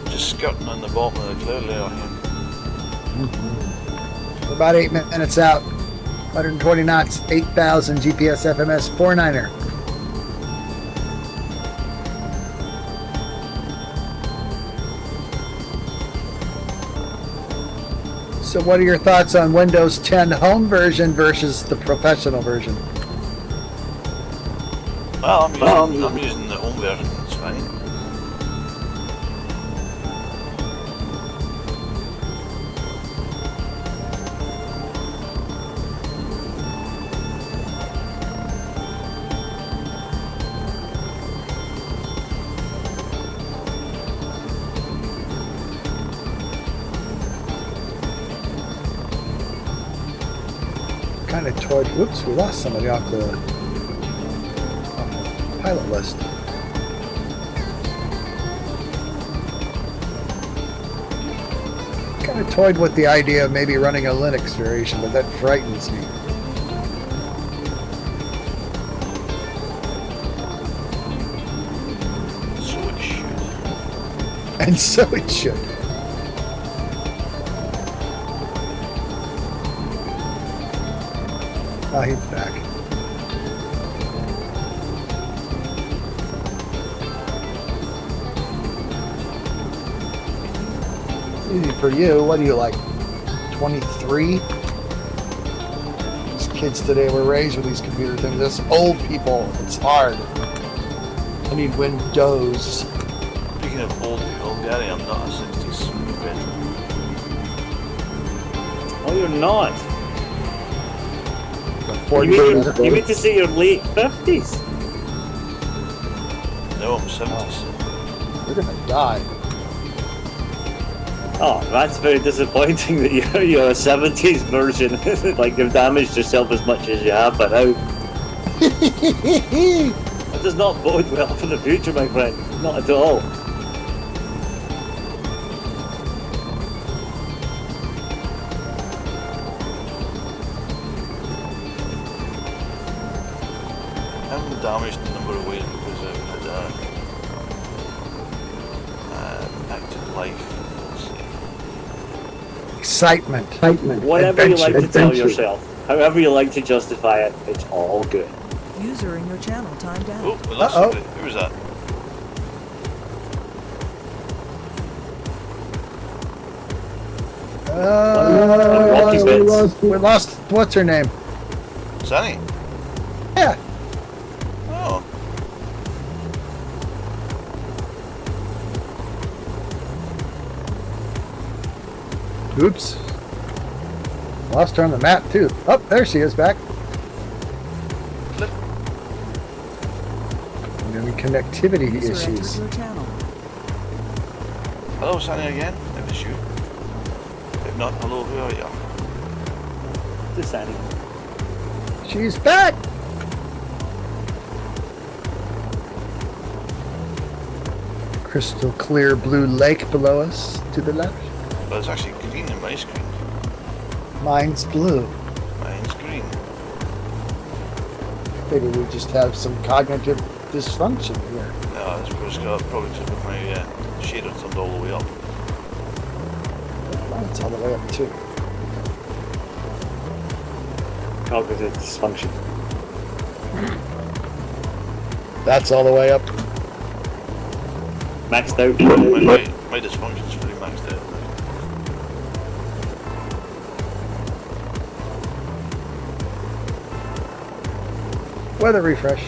Just skirting on the bottom of the cloud layer here. We're about 8 minutes out. 120 knots, 8,000 GPS FMS 49er. So what are your thoughts on Windows 10 home version versus the professional version? Well, I'm using the home version. It's fine. Kind of toyed. Whoops, we lost somebody off the pilot list. Kind of toyed with the idea of maybe running a Linux variation, but that frightens me. So it should. And so it should. Oh, he's back. Easy for you. What do you like? 23? These kids today were raised with these computer things. Us old people, it's hard. I need Windows. Speaking of old people, Gary, I'm not a 60s veteran. Oh, you're not. You mean to say you're late 50s? No, I'm 70s. You're gonna die. Oh, that's very disappointing that you're a 70s version. Like, you've damaged yourself as much as you have by now. That does not bode well for the future, my friend. Not at all. Damaged in a number of ways because I've had active life, let's see. Excitement. Whatever you like to tell Adventure. yourself, however you like to justify it, it's all good. User in your channel timed out. Oh, we lost somebody. Who was that? Rocky bits. We lost. What's her name? Sunny? Yeah. Oh. Oops. Lost her on the map too. Oh, there she is back. Clip. And then connectivity User issues. entered your channel. Hello, Sunny again. If it's you. If not, hello, who are you? Just Annie. She's back! Crystal clear blue lake below us to the left. But it's actually green in my screen. Mine's blue. Mine's green. Maybe we just have some cognitive dysfunction here. No, it's probably because my shader turned all the way up. Mine's all the way up too. Cognitive dysfunction. That's all the way up. Maxed out. My dysfunction's pretty maxed out. Weather refresh.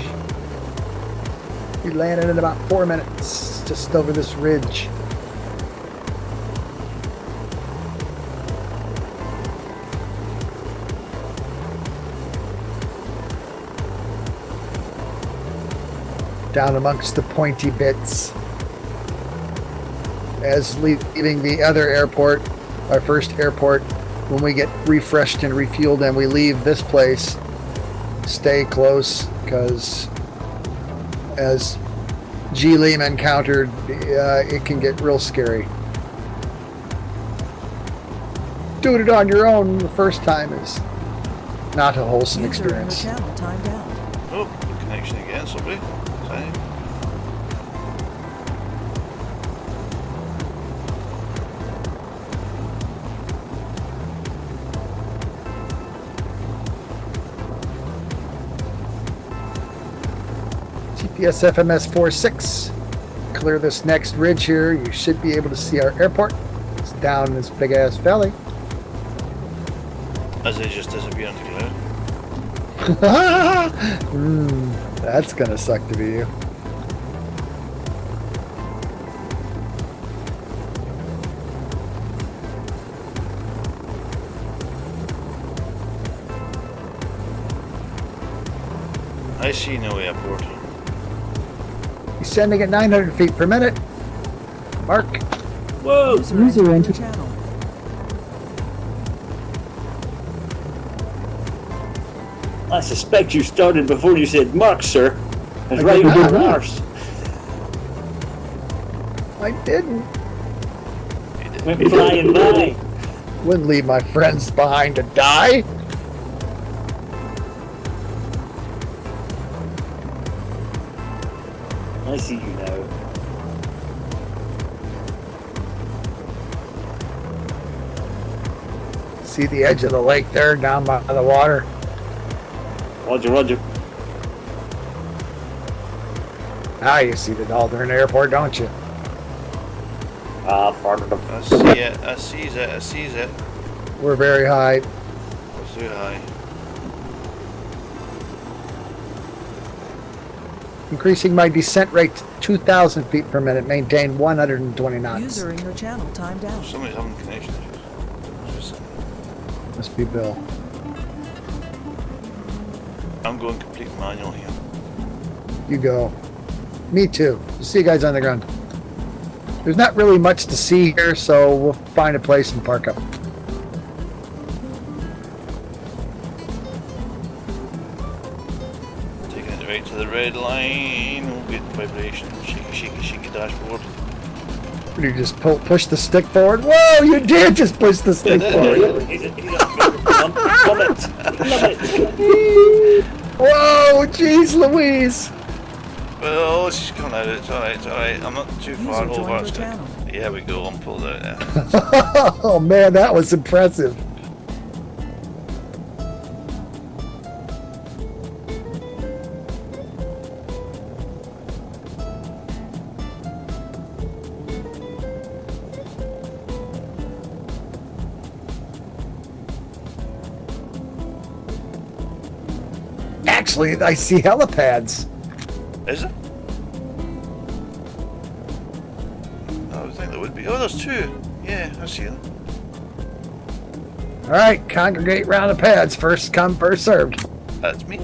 We landed in about 4 minutes, just over this ridge. Down amongst the pointy bits. As leaving the other airport, our first airport, when we get refreshed and refueled and we leave this place, stay close, because as G. Liam encountered, it can get real scary. Doing it on your own the first time is not a wholesome User in your experience. channel timed out. Oh, connection again, somebody. Sorry. GPS FMS 46. Clear this next ridge here. You should be able to see our airport. It's down this big ass valley. As they just disappear into cloud. That's gonna suck to be you. I see no airport. Descending at 900 feet per minute. Mark. Whoa! User entered your channel. I suspect you started before you said Mark, sir. It's I right did with not. your arse. I didn't. He did. Went flying by. Wouldn't leave my friends behind to die. I see you now. See the edge of the lake there down by the water? Roger, roger. Ah, you see the Aldrin Airport, don't you? Pardon them. I see it. I sees it. I sees it. We're very high. It's too high. Increasing my descent rate to 2,000 feet per minute. Maintain 120 knots. User in your channel timed out. Somebody's having connection issues. Must be Bill. I'm going complete manual here. You go. Me too. See you guys on the ground. There's not really much to see here, so we'll find a place and park up. Taking it right to the red line. We'll get vibration. Shaky, shaky, shaky dashboard. You just push the stick forward. Whoa, you did just push the stick forward. He's a love it. Whoa, jeez Louise. Well, she's coming out. It's alright, it's alright. I'm not too far User over. joined It's your good. channel. Yeah, we go. I'm pulled out there. Oh man, that was impressive. Actually, I see helipads. Is it? I would think there would be. Oh, there's two. Yeah, I see them. All right, congregate round the pads. First come, first served. That's me.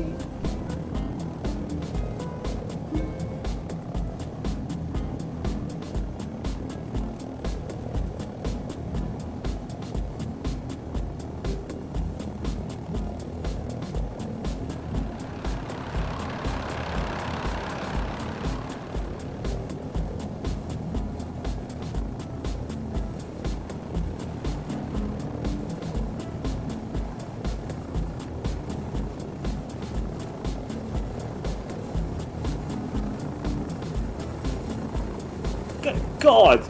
God!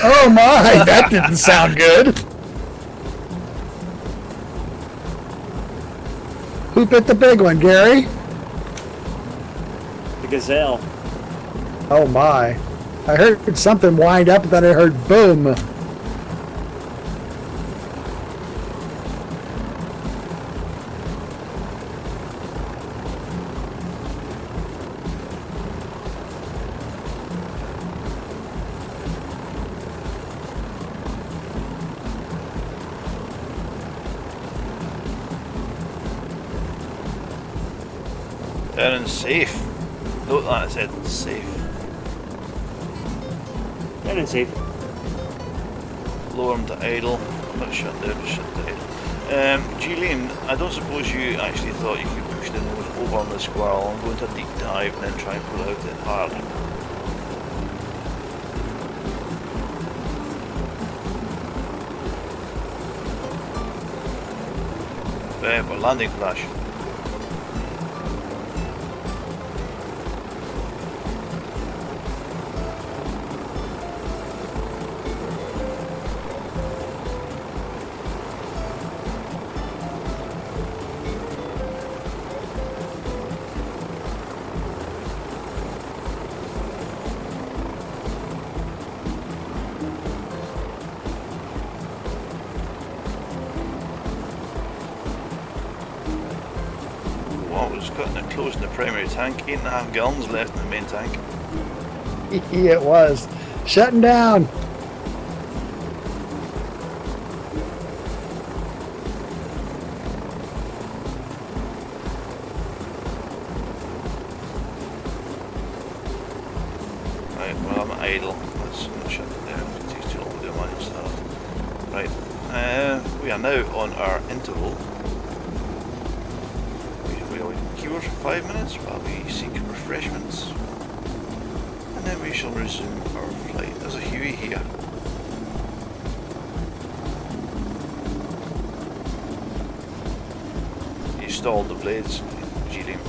Oh my, that didn't sound good. Who bit the big one, Gary? The gazelle. Oh my. I heard something wind up, and then I heard boom. Turning safe. Note that, it said safe. Turning safe. Lower them to idle. Not shut down, just shut to idle. Gillian, I don't suppose you actually thought you could push the nose over on the squirrel and go into a deep dive and then try and pull it out entirely? But landing crash. Closing the primary tank, 8.5 gallons left in the main tank. It was. Shutting down. Right, well I'm idle. Let's not shut it down. It takes too long to do my stuff. Right, we are now on our interval. We'll cure for 5 minutes while we seek refreshments, and then we shall resume our flight. There's a Huey here. You stalled the blades, Gillian.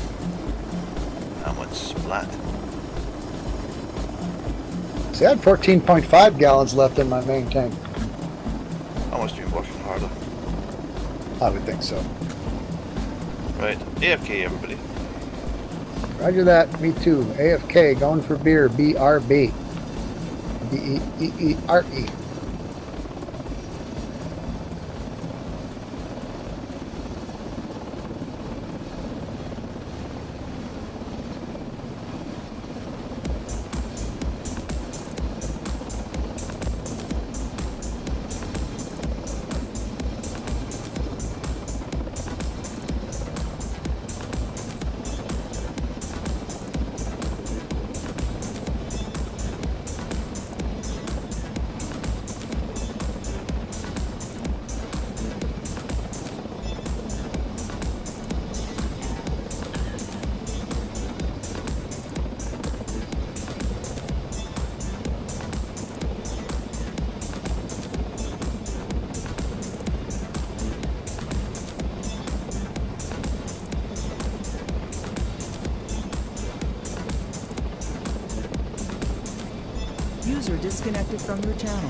That one's splat. See, I had 14.5 gallons left in my main tank. I must have been working harder. I would think so. Right, AFK everybody. Roger that, me too. AFK, going for beer, BRB. B-E-E-E-R-E. User disconnected from your channel.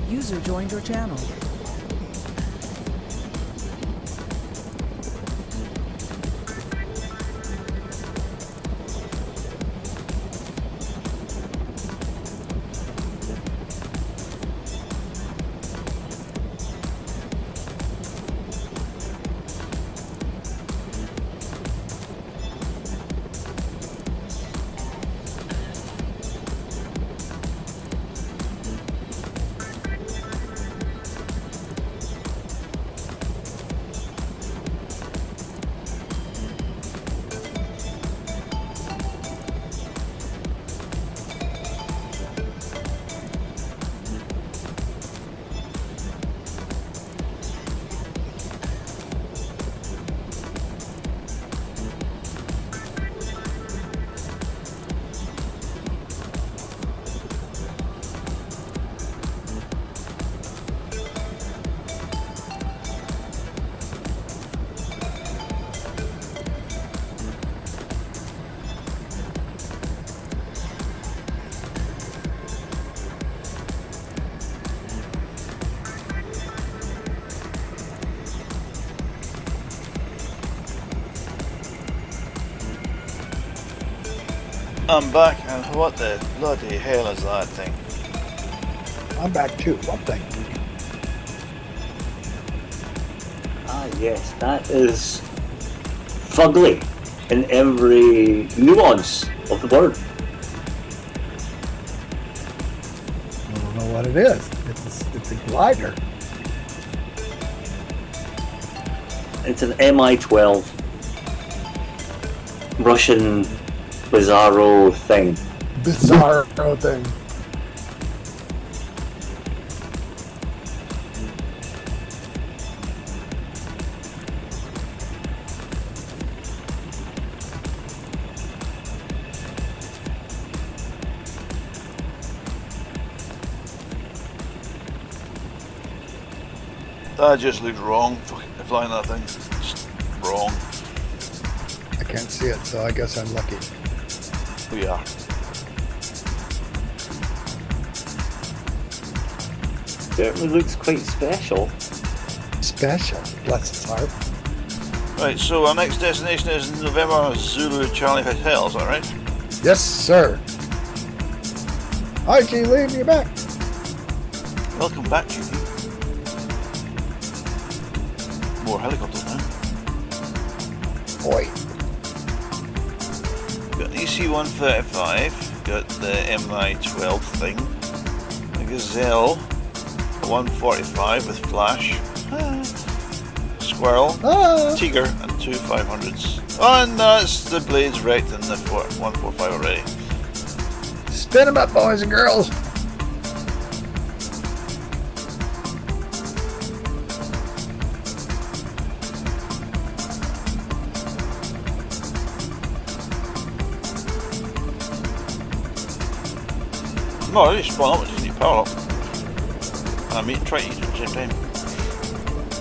User joined your channel. I'm back, and what the bloody hell is that thing? I'm back too. One thing. Ah, yes, that is fugly in every nuance of the word. I don't know what it is. It's a glider. It's an MI-12 Russian bizarro thing. Bizarre thing. That just looks wrong. Fucking flying that thing. Just wrong. I can't see it, so I guess I'm lucky. We are. Certainly looks quite special. Special. Bless its heart. Right, so our next destination is November Zulu Charlie Hotel, is that right? Yes, sir. Hi, G. Lee, you're back. Welcome back, Judy. More helicopters now. Boy. Got an EC-135, got the MI-12 thing, a Gazelle, a 145 with flash, Squirrel, Tiger, and two 500s. Oh, and that's the blades wrecked in the 145 already. Spin them up, boys and girls. No, I just spawn up, I just need power up. And I'm eating, trying to eat at the same time.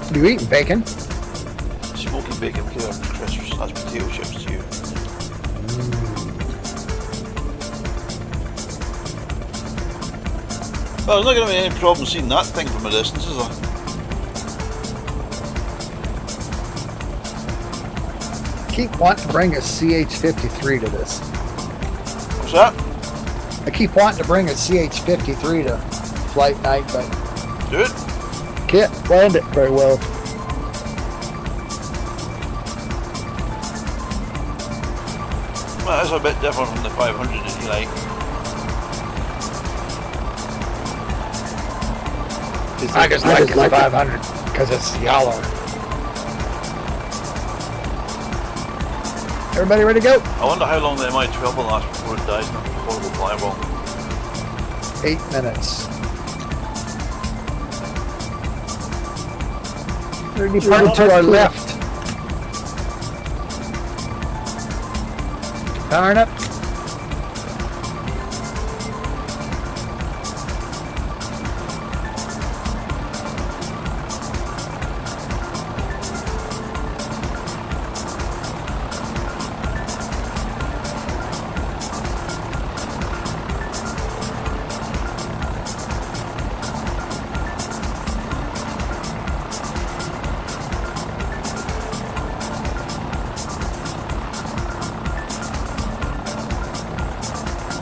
What are you eating, bacon? Smoky bacon, crisps, that's potato chips to you. Well, there's not going to be any problem seeing that thing from a distance, is there? Keep wanting to bring a CH-53 to this. What's that? I keep wanting to bring a CH-53 to Flightnight, but Do it. can't land it very well. Well, that's a bit different from the 500, if you like. I just like the 500 because it's yellow. Everybody ready to go? I wonder how long the MI-12 will last before it dies in a horrible fireball. 8 minutes. We're departing to our left. Powering up.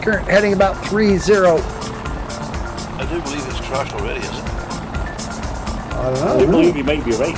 Current heading about 30. I do believe it's crashed already, is it? I don't I know. believe you might be right.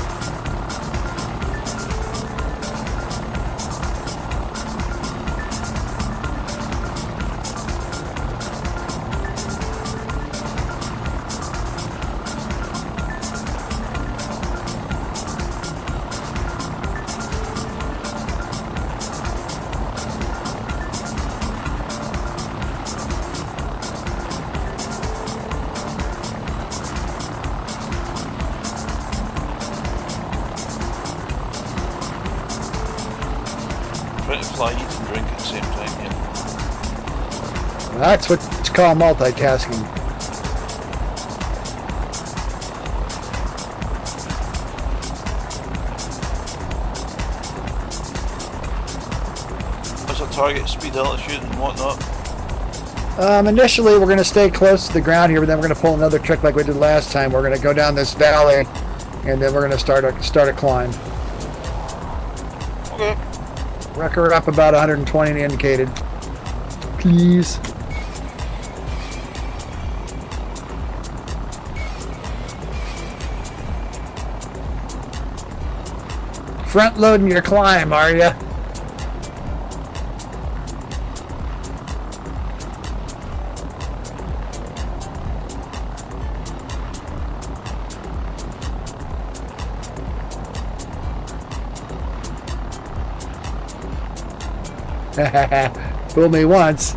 Trying to fly, eat and drink at the same time, yeah. That's what you call multitasking. What's our target speed, altitude, and whatnot? Initially, we're going to stay close to the ground here, but then we're going to pull another trick like we did last time. We're going to go down this valley, and then we're going to start a climb. Okay. Record up about 120 indicated. Please. Front loading your climb, are ya? Fool me once.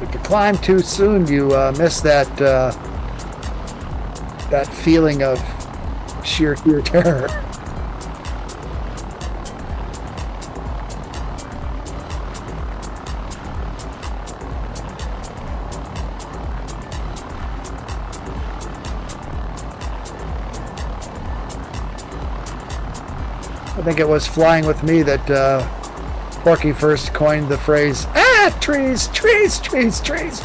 If you climb too soon, you miss that that feeling of sheer terror. I think it was Flying With Me that Porky first coined the phrase, "Ah, trees, trees, trees, trees."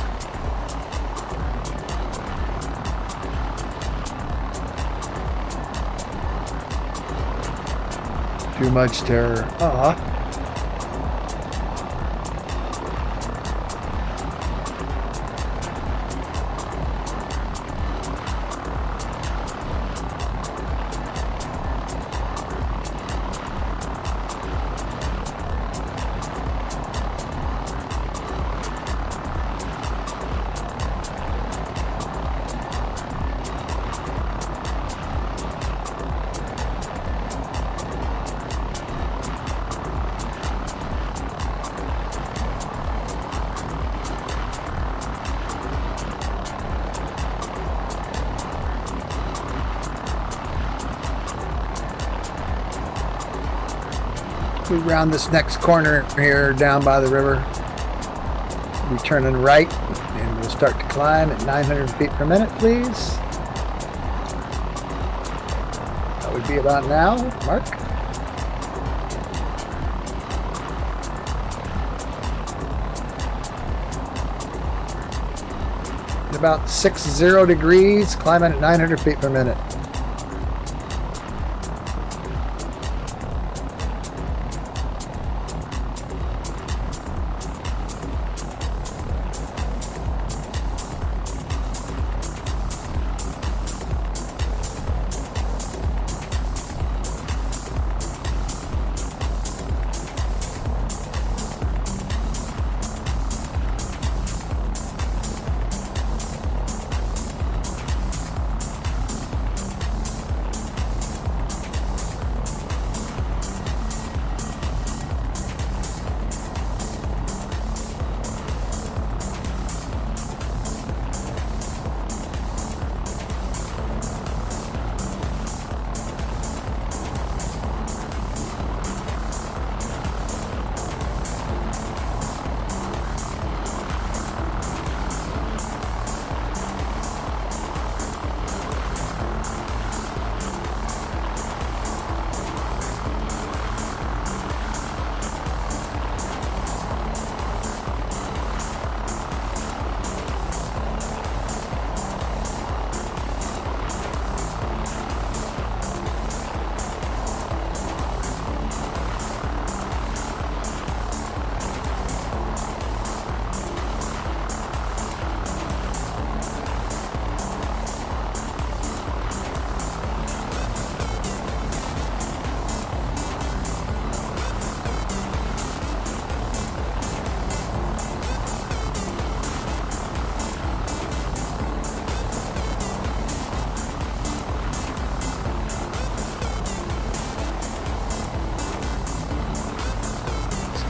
Too much terror. Aw. We round this next corner here down by the river. We'll be turning right and we'll start to climb at 900 feet per minute, please. That would be about now, Mark. At about 60 degrees, climbing at 900 feet per minute.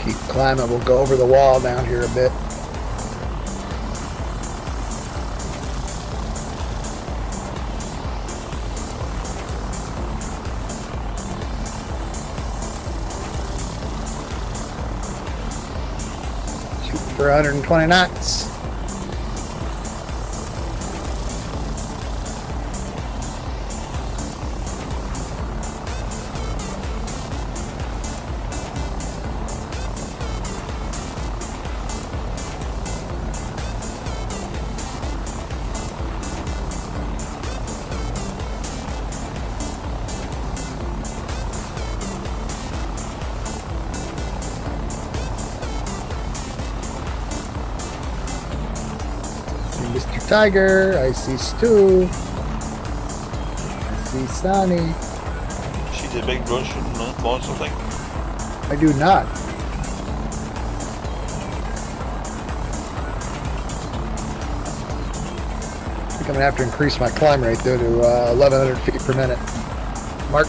Keep climbing. We'll go over the wall down here a bit. Shoot for 120 knots. see Mr. Tiger. I see Stu. I see Sonny. See the big Russian monster thing? I do not. I think I'm gonna have to increase my climb rate though to 1,100 feet per minute. Mark.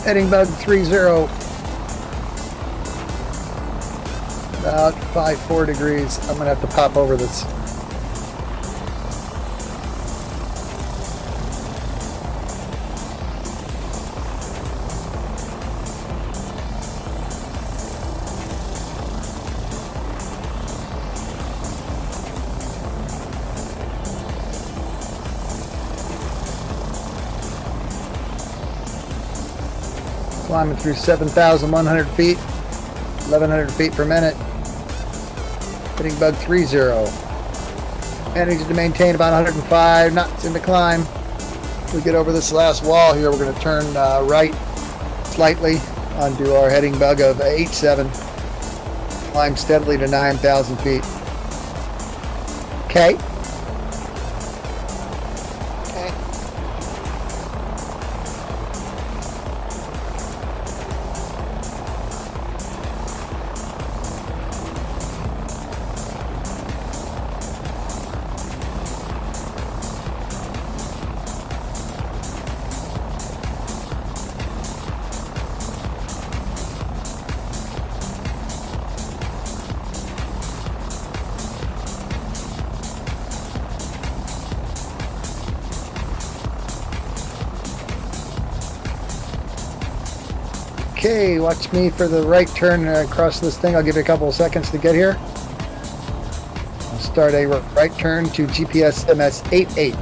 Heading bug 30. About 5-4 degrees. I'm gonna have to pop over this. Climbing through 7,100 feet, 1,100 feet per minute. Hitting bug 30. Managing to maintain about 105 knots in the climb. We get over this last wall here, we're going to turn right slightly onto our heading bug of 87. Climb steadily to 9,000 feet. Okay. Okay, watch me for the right turn across this thing. I'll give you a couple of seconds to get here. I'll start a right turn to GPS MS88.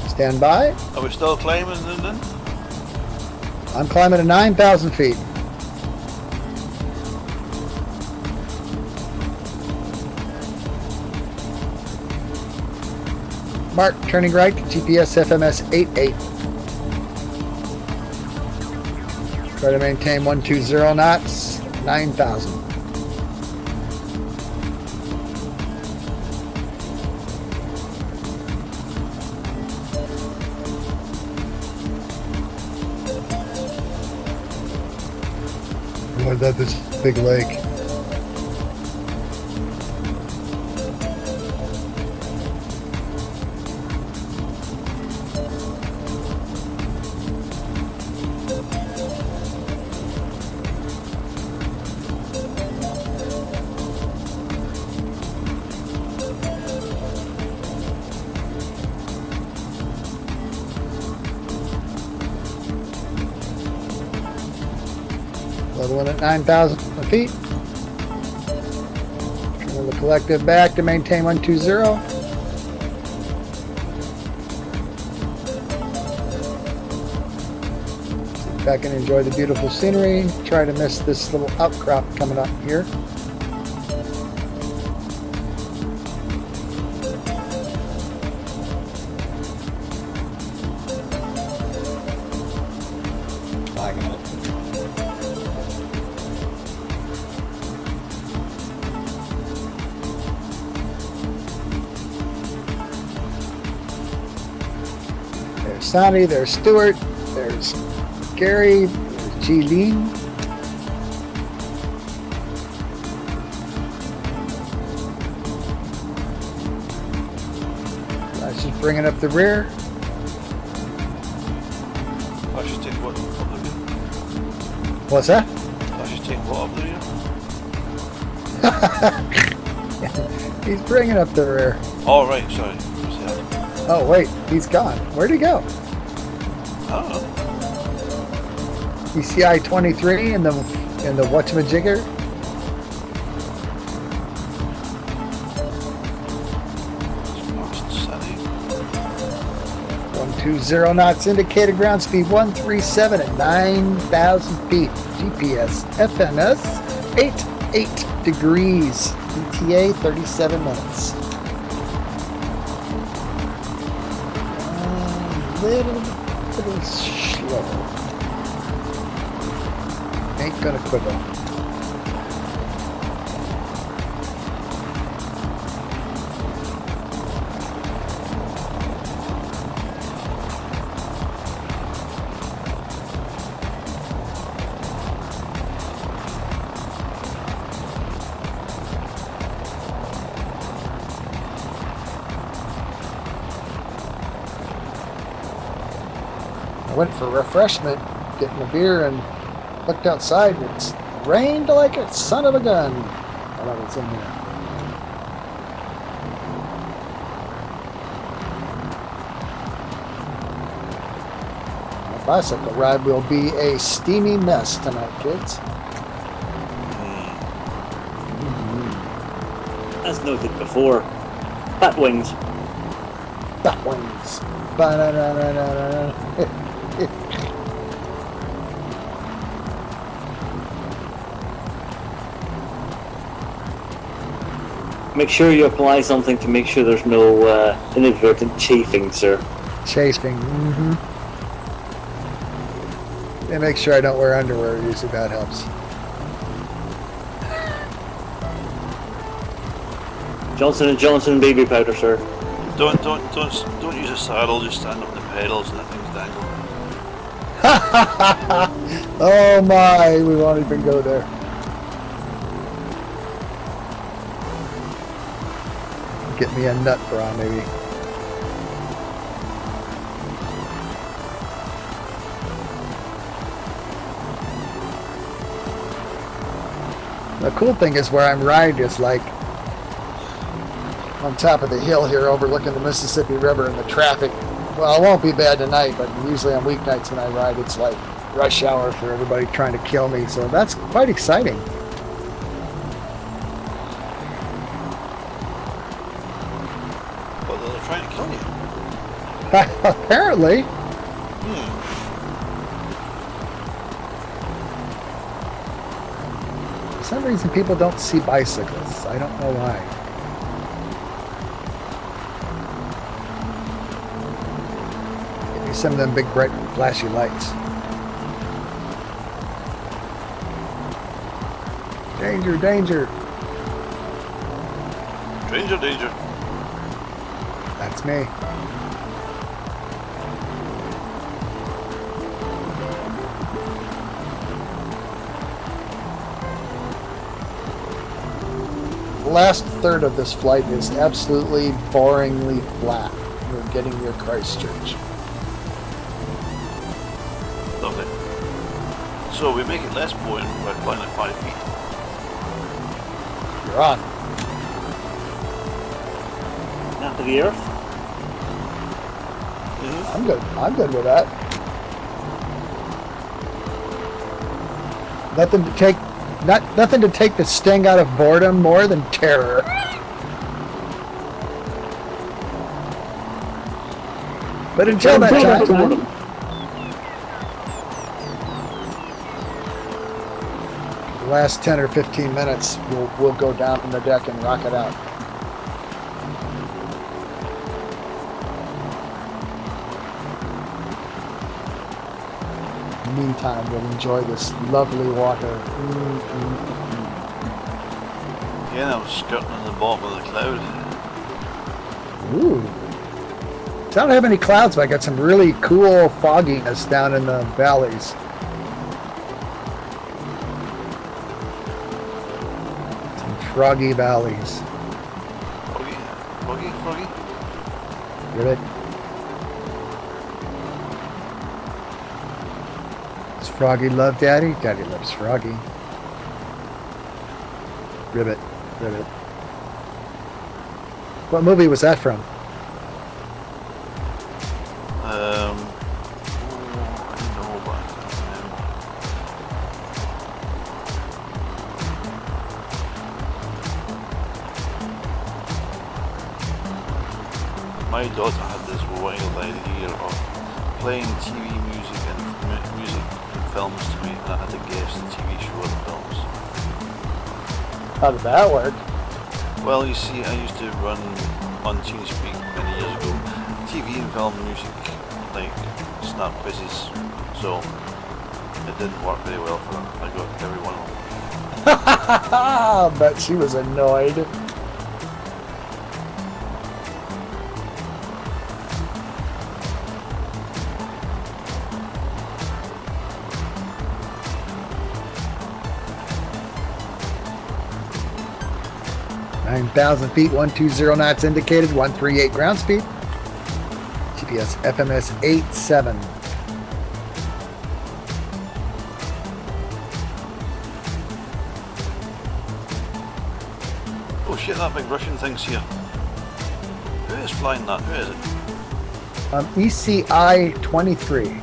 Stand by. Are we still climbing then? I'm climbing to 9,000 feet. Mark, turning right to GPS FMS 88. Try to maintain 120 knots, 9,000. What about this big lake? Leveling at 9,000 feet. Turn the collective back to maintain 120. Sit back and enjoy the beautiful scenery. Try to miss this little outcrop coming up here. I got it. There's Sonny, there's Stuart, there's Gary, there's Jeline. That's just bringing up the rear. I should take what up the rear? What's that? I should take what up the rear? He's bringing up the rear. Oh, right, sorry. What's that? Oh wait, he's gone. Where'd he go? I don't know. ECI 23 and the whatchamajigger. Sunny. 120 knots, indicated ground speed 137 at 9,000 feet. GPS FNS 88 degrees. ETA 37 minutes. little slow. Ain't gonna quibble. Went for refreshment, getting a beer, and looked outside, and it's rained like a son of a gun while I was in there. My bicycle ride will be a steamy mess tonight, kids. As noted before, bat wings. Bat wings. Ba-na-na-na-na-na. Make sure you apply something to make sure there's no inadvertent chafing, sir. Chafing. And make sure I don't wear underwear. Usually that helps. Johnson & Johnson baby powder, sir. Don't use a saddle. Just stand up the pedals and that thing's dangle. Oh my! We won't even go there. Get me a nut bra, maybe. The cool thing is where I'm riding is like on top of the hill here overlooking the Mississippi River, and the traffic, well, it won't be bad tonight, but usually on weeknights when I ride it's like rush hour for everybody trying to kill me, so that's quite exciting. Well, they're trying to kill you. Apparently. For some reason people don't see bicycles. I don't know why. Give me some of them big bright flashy lights. Danger, danger. Danger, danger. That's me. The last third of this flight is absolutely boringly flat. We're getting near Christchurch. Lovely. So we make it less boring by flying at 5 feet. You're on. After the earth. I'm good. I'm good with that. Nothing to take the sting out of boredom more than terror. But until that time, the last 10 or 15 minutes, we'll go down on the deck and rock it out. Meantime, we'll enjoy this lovely water. Again, I was skirting on the bottom of the cloud. Ooh. So I don't have any clouds, but I got some really cool fogginess down in the valleys. Some froggy valleys. Foggy. Get it? Does Froggy love Daddy? Daddy loves Froggy. Ribbit. What movie was that from? I don't know, but I can't remember. My daughter had this wild idea of playing TV music and music and films to me, and I had to guess the TV show and films. How did that work? Well, you see, I used to run on TeamSpeak many years ago, TV and film music like snap quizzes, so it didn't work very well for her. I got every one of them. Bet she was annoyed. "9,000 feet, 120 knots indicated, 138 ground speed. GPS FMS 87. Oh shit, that big Russian thing's here. Who is flying that? Who is it? ECI 23.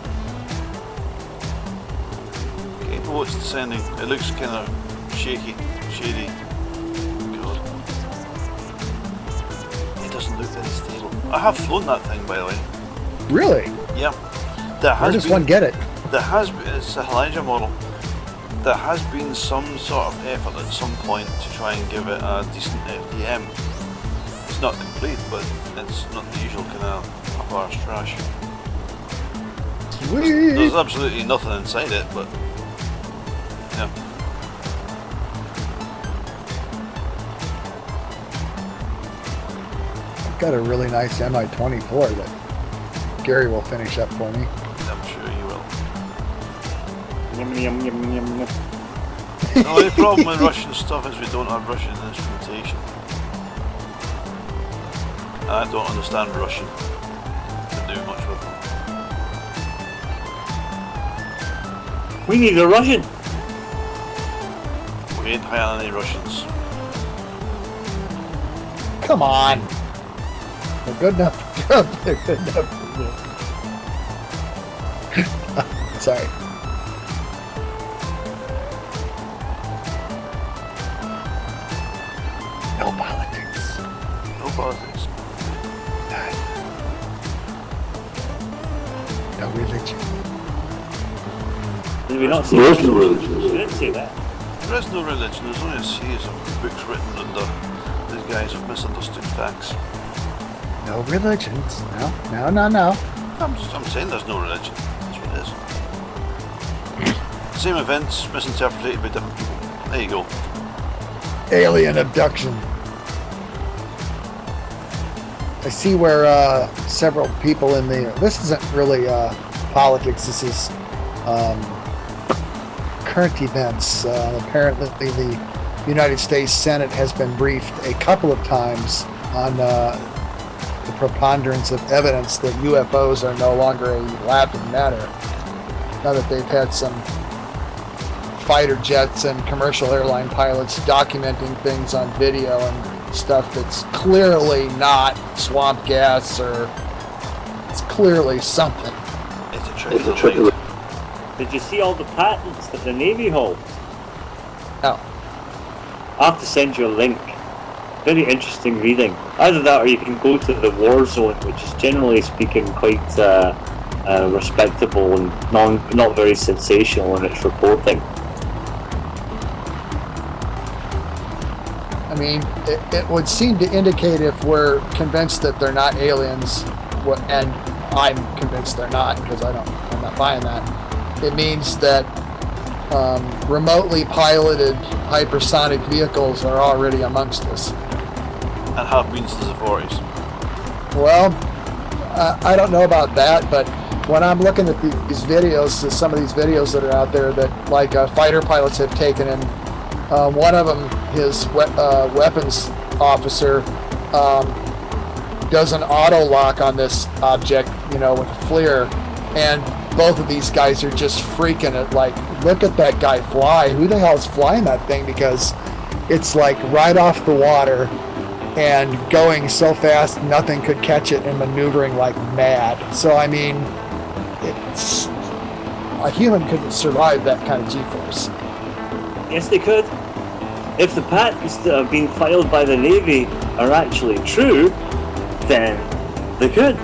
Capable, it's descending. It looks kind of shaky, shady. God. It doesn't look very stable. I have flown that thing, by the way. Really? Yeah. There Where has does been, one get it? There has been, it's a Elijah model. There has been some sort of effort at some point to try and give it a decent FDM. It's not complete, but it's not the usual kind of half-arse trash. Sweet. There's absolutely nothing inside it, but yeah. I've got a really nice Mi-24 that Gary will finish up for me. I'm sure you will. Yum, yum, yum, yum, yum. The only problem with Russian stuff is we don't have Russian instrumentation. And I don't understand Russian to do much with them. We need a Russian. We ain't hiring any Russians. Come on. They're good enough. They're good enough for me. Sorry. No politics. No politics. No religion. Did we not say There is that? no religion. We didn't say that. There is no religion, there's only a series of books written under these guys have misunderstood facts. No religions. No. I'm saying there's no religion. That's what it is. Same events misinterpreted by different people. There you go. Alien abduction. I see where several people in the... This isn't really politics. This is current events. Apparently the United States Senate has been briefed a couple of times on the preponderance of evidence that UFOs are no longer a laughing matter. Now that they've had some fighter jets and commercial airline pilots documenting things on video and stuff that's clearly not swamp gas, or it's clearly something. It's a trick. It's a trick of the... Did you see all the patents that the Navy holds? No. I'll have to send you a link. Very interesting reading. Either that or you can go to the War Zone, which is generally speaking quite respectable and not very sensational in its reporting. I mean, it would seem to indicate, if we're convinced that they're not aliens, and I'm convinced they're not because I'm not buying that, it means that remotely piloted hypersonic vehicles are already amongst us. And have been since the 40s. Well, I don't know about that, but when I'm looking at these videos, some of these videos that are out there that fighter pilots have taken, and one of them, his weapons officer, does an auto lock on this object, with a FLIR, and both of these guys are just freaking it. Like, look at that guy fly. Who the hell is flying that thing? Because it's like right off the water and going so fast nothing could catch it, and maneuvering like mad. So I mean, it's a human couldn't survive that kind of G-force. Yes, they could. If the patents that have been filed by the Navy are actually true, then they could.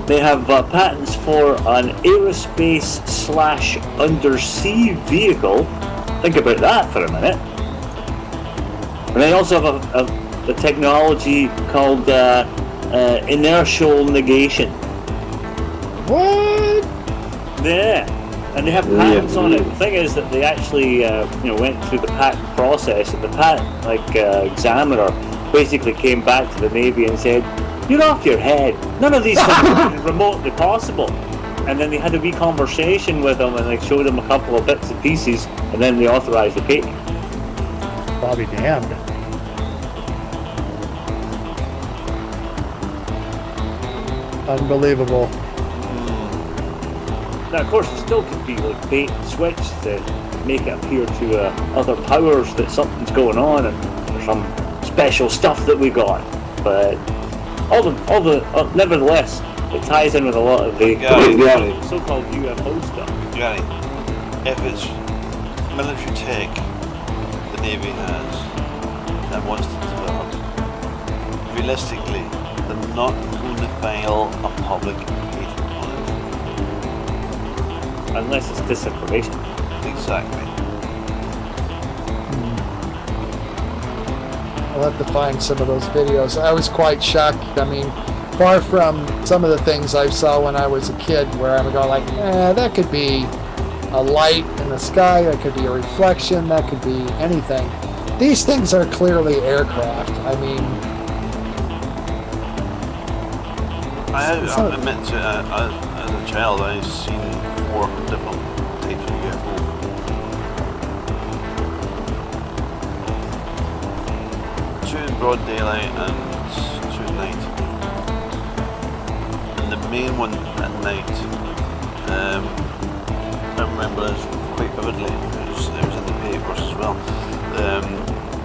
They have patents for an aerospace/undersea vehicle. Think about that for a minute. And they also have a technology called inertial negation. What? Yeah, and they have patents on it. The thing is that they actually, went through the patent process, and the patent examiner basically came back to the Navy and said, "You're off your head. None of these things are remotely possible." And then they had a wee conversation with them, and they showed them a couple of bits and pieces, and then they authorized the patent. I'll be damned. Unbelievable. Now, of course, it still could be like bait and switch to make it appear to other powers that something's going on and there's some special stuff that we got. But nevertheless, it ties in with a lot of the so-called UFO stuff. Gary, if it's military tech the Navy has and wants to develop, realistically, they're not going to file a public patent on it. Unless it's disinformation. Exactly. I'll have to find some of those videos. I was quite shocked. I mean, far from some of the things I saw when I was a kid where I would go like, that could be a light in the sky, that could be a reflection, that could be anything. These things are clearly aircraft. I mean... I admit to, as a child, I've seen 4 different types of UFO. Two in broad daylight and 2 at night. And the main one at night, I remember this quite vividly. It was in the papers as well.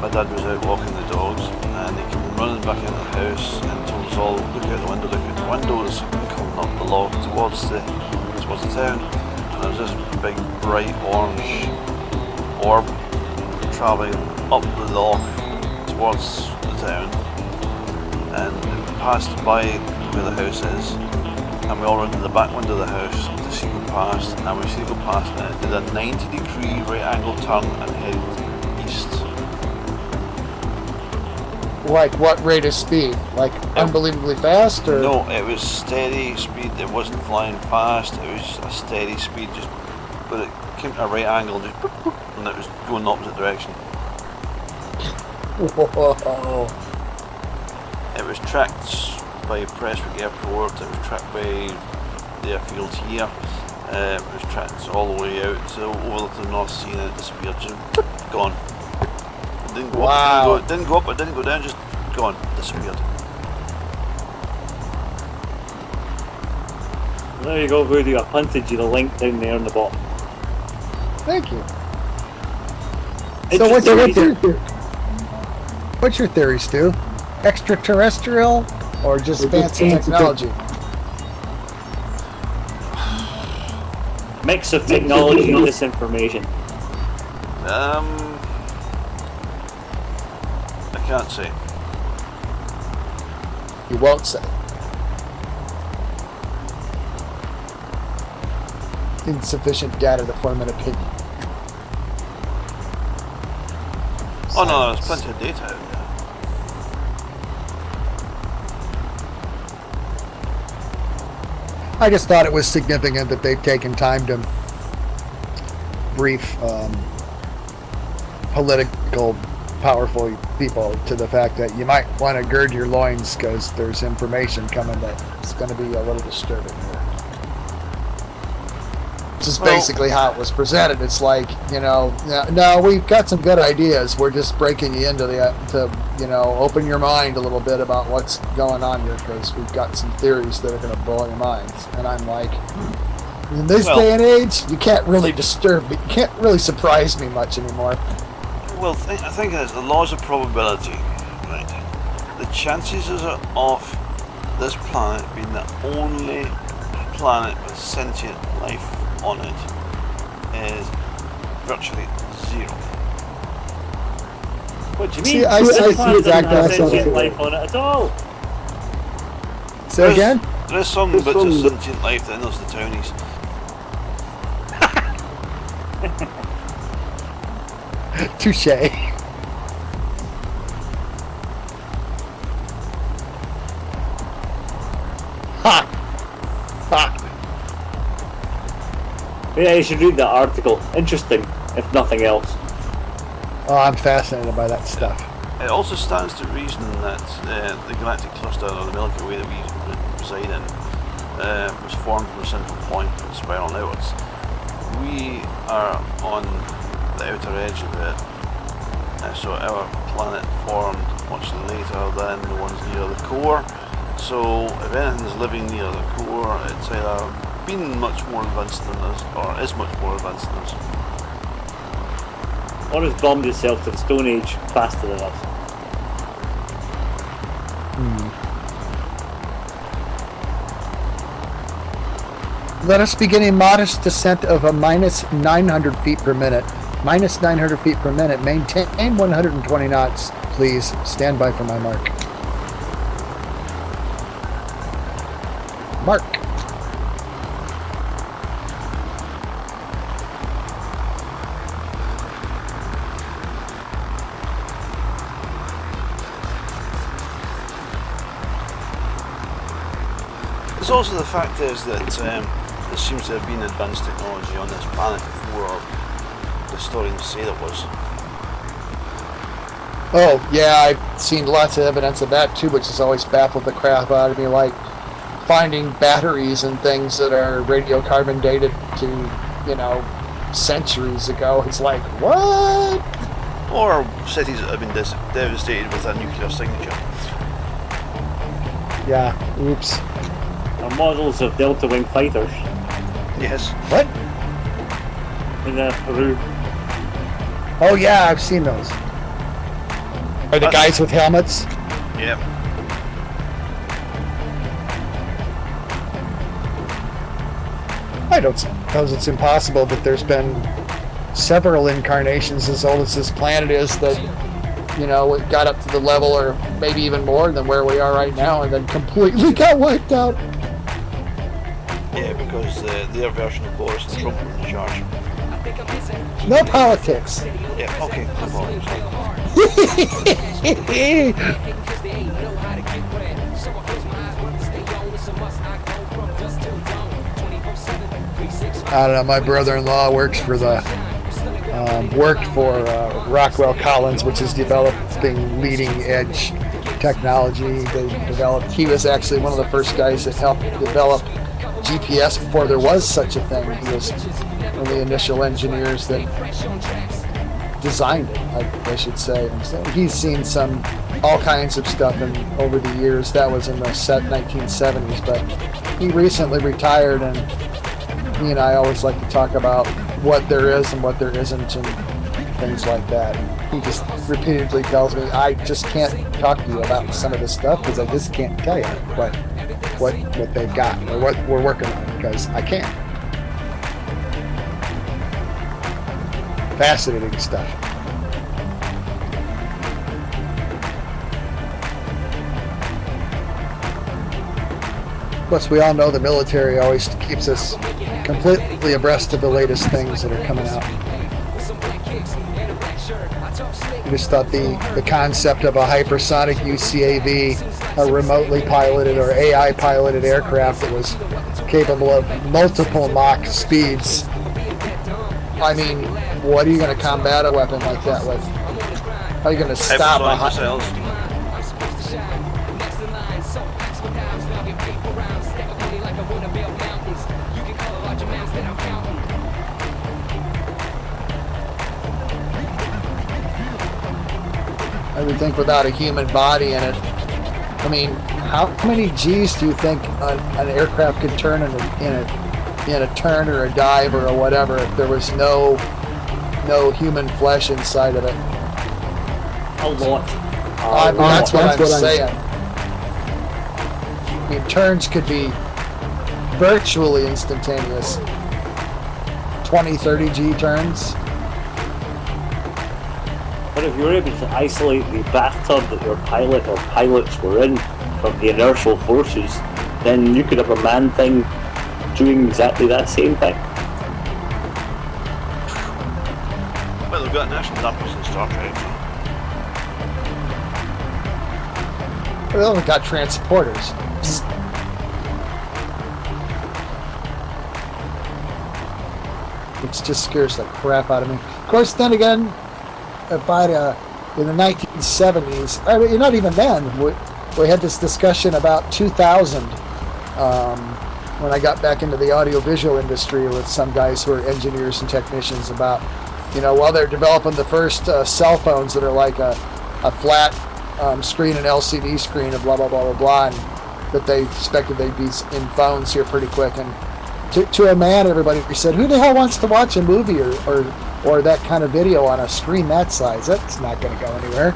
My dad was out walking the dogs, and he came running back into the house and told us all, look out the window, there's something coming up the log towards the town. And there was this big bright orange orb travelling up the log towards the town, and it passed by where the house is, and we all ran to the back window of the house to see it go past, and we see it go past, and it did a 90-degree right angle turn and headed east. Like what rate of speed? Like unbelievably fast, or? No, it was steady speed. It wasn't flying fast. It was just a steady speed. But it came to a right angle, just boop, boop, and it was going in the opposite direction. Whoa! It was tracked by Prestwick Airport. It was tracked by the airfield here. It was tracked all the way out to over to the North Sea, and it disappeared. Just boop, gone. Didn't go up, didn't go up, it didn't go down, just gone, disappeared. There you go, Rudy. I punted you the link down there in the bottom. Thank you. So what's your theory, Stu? Extraterrestrial or just fancy technology? Mix of technology and disinformation. I can't say. You won't say. Insufficient data to form an opinion. Oh no, there's plenty of data out there. I just thought it was significant that they've taken time to brief political, powerful people to the fact that you might want to gird your loins because there's information coming that's going to be a little disturbing here. This is basically how it was presented. It's like, no, we've got some good ideas. We're just breaking you into open your mind a little bit about what's going on here because we've got some theories that are going to blow your minds. And I'm like, in this day and age, you can't really disturb me. You can't really surprise me much anymore. Well, I think it's the laws of probability, right? The chances of this planet being the only planet with sentient life on it is virtually 0. What do you mean? See, I see exactly what sentient life on it at all. Say again? There is some bits of sentient life that knows the townies. Touche. Ha! Ha! Yeah, you should read that article. Interesting, if nothing else. Oh, I'm fascinated by that stuff. It also stands to reason that the galactic cluster, or the Milky Way that we reside in, was formed from a central point and spiraled outwards. We are on the outer edge of it, so our planet formed much later than the ones near the core. So if anything's living near the core, it's either been much more advanced than us, or is much more advanced than us. Or has bombed itself to the Stone Age faster than us. Let us begin a modest descent of a minus 900 feet per minute. Minus 900 feet per minute. Maintain 120 knots. Please stand by for my mark. Mark. There's also the fact is that there seems to have been advanced technology on this planet before the historians say there was. Oh, yeah, I've seen lots of evidence of that too, which has always baffled the crap out of me, like finding batteries and things that are radiocarbon dated to, you know, centuries ago. It's like, what? Or cities that have been devastated with a nuclear signature. Yeah, oops. Or models of Delta Wing fighters Yes. What? in Peru. Oh, yeah, I've seen those. Are the guys with helmets? Yep. I don't suppose it's impossible, but there's been several incarnations as old as this planet is that, you know, it got up to the level or maybe even more than where we are right now and then completely got wiped out. Yeah, because their version of Boris and Trump were in charge. No politics. Yeah, okay, no problem. I don't know, my brother-in-law works for Rockwell Collins, which is developing leading edge technology. They developed, he was actually one of the first guys that helped develop GPS before there was such a thing. He was one of the initial engineers that designed it, I should say. And so he's seen all kinds of stuff over the years. That was in the 1970s, but he recently retired, and he and I always like to talk about what there is and what there isn't and things like that. He just repeatedly tells me, I just can't talk to you about some of this stuff because I just can't tell you what they've got or what we're working on because I can't. Fascinating stuff. Plus, we all know the military always keeps us completely abreast of the latest things that are coming out. I just thought the concept of a hypersonic UCAV, a remotely piloted or AI piloted aircraft that was capable of multiple Mach speeds. I mean, what are you going to combat a weapon like that with? How are you going to stop a I would think without a human body in it. I mean, how many G's do you think an aircraft could turn in a turn or a dive or whatever if there was no human flesh inside of it? A lot. That's what I'm saying. I mean, turns could be virtually instantaneous. 20, 30 G turns. But if you're able to isolate the bathtub that your pilot or pilots were in from the inertial forces, then you could have a man thing doing exactly that same thing. Well, they've got national dampers in Star Trek. Well, they've got transporters. just scares the crap out of me. Of course, then again, if I'd in the 1970s, I mean, not even then, we had this discussion about 2000 when I got back into the audiovisual industry with some guys who are engineers and technicians about, while they're developing the first cell phones that are like a flat screen, an LCD screen, and blah, blah, blah, blah, blah, and that they expected they'd be in phones here pretty quick. And to a man, everybody said, who the hell wants to watch a movie or that kind of video on a screen that size? That's not going to go anywhere.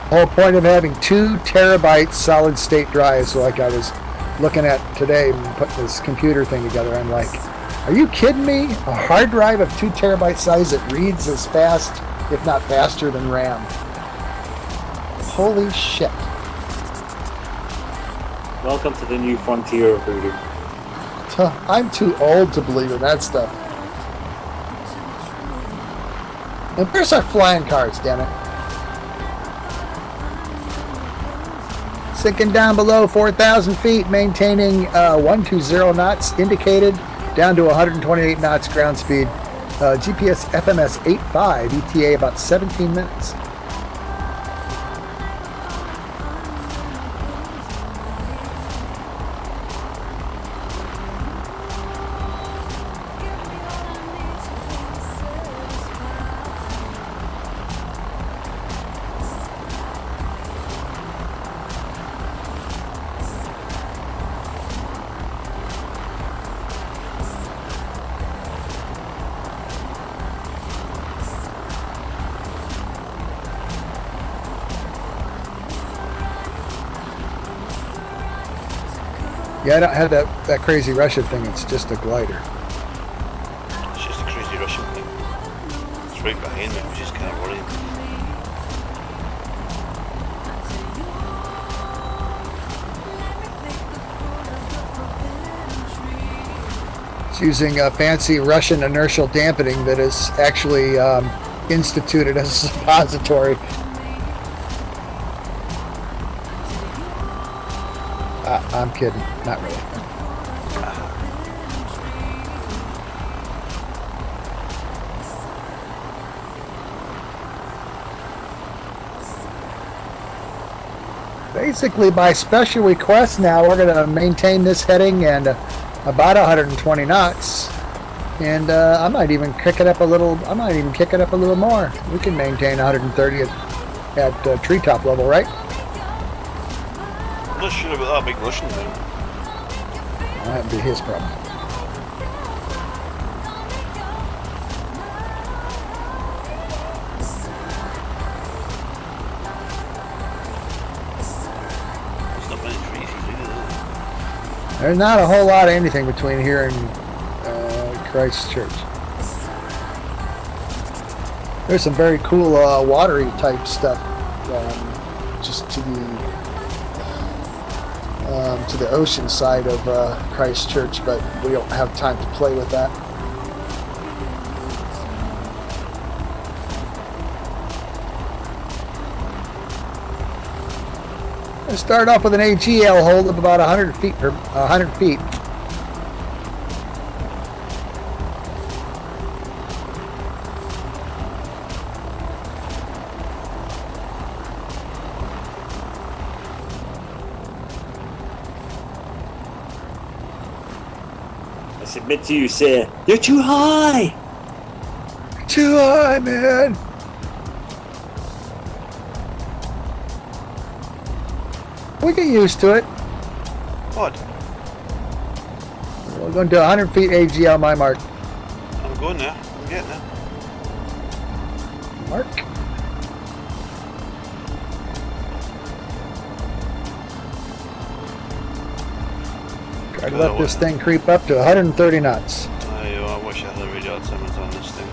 The whole point of having 2 terabyte solid state drives, like I was looking at today and putting this computer thing together, I'm like, are you kidding me? A hard drive of 2 terabyte size that reads as fast, if not faster, than RAM. Holy shit. Welcome to the new frontier of voodoo. I'm too old to believe in that stuff. And where's our flying cars, damn it? Sinking down below 4,000 feet, maintaining 120 knots indicated, down to 128 knots ground speed. GPS FMS 85, ETA about 17 minutes. Yeah, I don't have that crazy Russian thing. It's just a glider. It's just a crazy Russian thing. It's right behind me, which is kind of worrying. It's using fancy Russian inertial dampening that is actually instituted as a suppository. I'm kidding. Not really. Basically, by special request now, we're going to maintain this heading and about 120 knots. And I might even kick it up a little. I might even kick it up a little more. We can maintain 130 at treetop level, right? I'm not sure about that big Russian thing. That'd be his problem. There's not many trees either, is There's not a whole lot of anything between here and Christchurch. There's some very cool watery type stuff just to the ocean side of Christchurch, but we don't have time to play with that. Let's start off with an AGL hold of about 100 feet per 100 feet. I submit to you, sir, you're too high! Too high, man! We get used to it. What? We're going to 100 feet AGL, my mark. I'm going there. I'm getting there. Mark. Try to let this thing creep up to 130 knots. I wish I had a radio altimeter on this thing.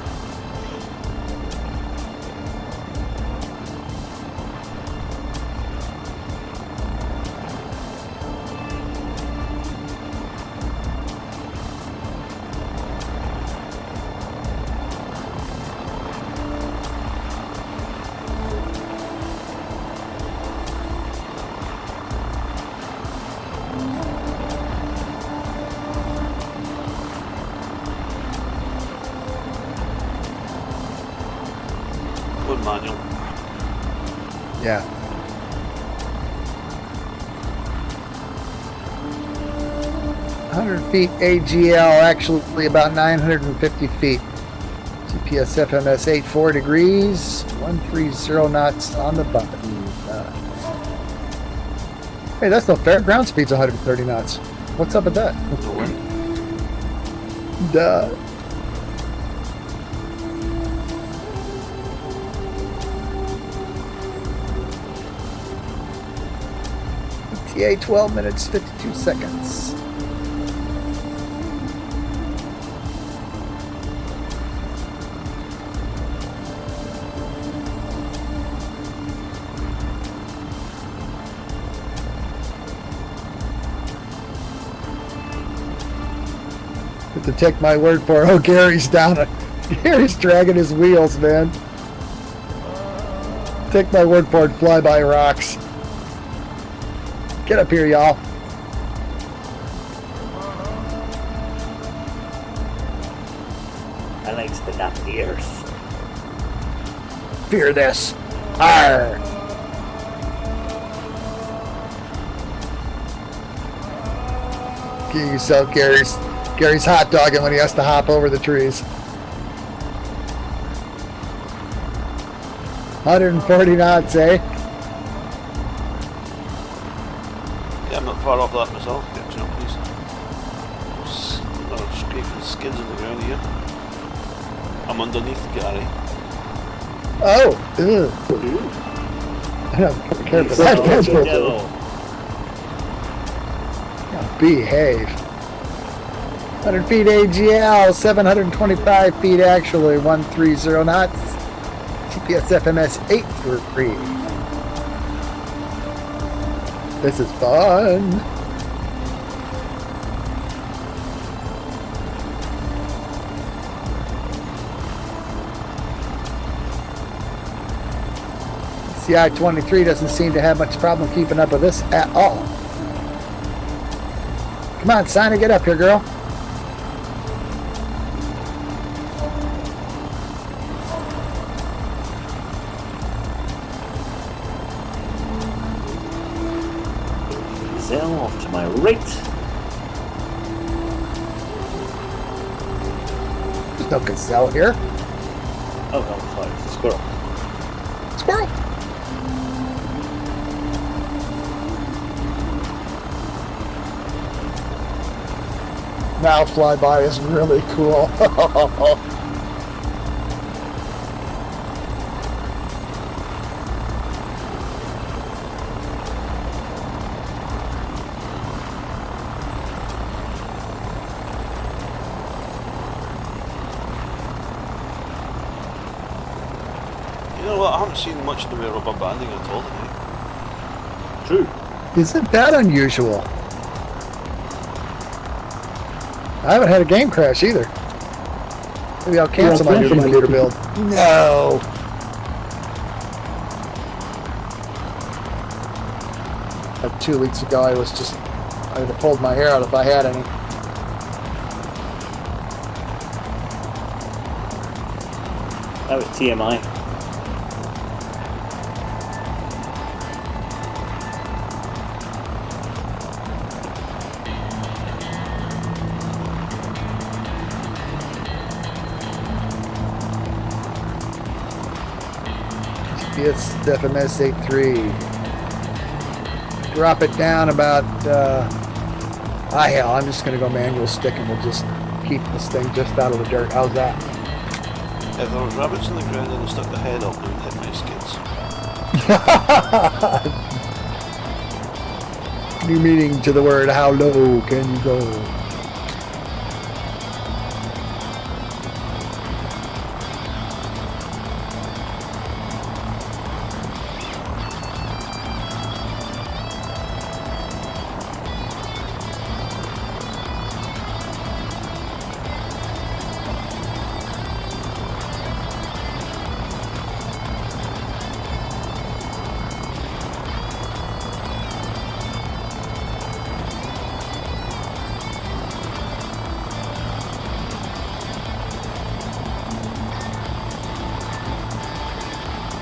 Going manual. Yeah. feet AGL, actually about 950 feet. GPS FMS 84 degrees, 130 knots on the button. Hey, that's no fair. Ground speed's 130 knots. What's up with that? No wind. Duh. ETA 12 minutes 52 seconds. To take my word for it. Oh, Gary's down. Gary's dragging his wheels, man. Take my word for it. Fly by rocks. Get up here, y'all. I like to pick up the earth. Fear this. Arr. Get yourself, Gary's hot dogging when he has to hop over the trees. 140 knots, eh? Yeah, I'm not far off that myself. Catching up, please. I'm scraping skids on the ground here. I'm underneath Gary. Oh, ew. Careful. That's behave. 100 feet AGL, 725 feet actually, 130 knots. GPS FMS 83. This is fun. CI-23 doesn't seem to have much problem keeping up with this at all. Come on, Sina, get up here, girl. Gazelle off to my right. There's no gazelle here. Oh no, sorry, it's a squirrel. Squirrel. Now flyby is really cool. You know what? I haven't seen much in the way of rubber banding at all today. True. Isn't that unusual? I haven't had a game crash either. Maybe I'll cancel my new computer build. No. Like 2 weeks ago, I would have pulled my hair out if I had any. That was TMI. It's FMS 83. Drop it down about, hell, I'm just going to go manual stick and we'll just keep this thing just out of the dirt. How's that? If there was rabbits on the ground and they stuck their head up, they would hit my skids. New meaning to the word, how low can you go?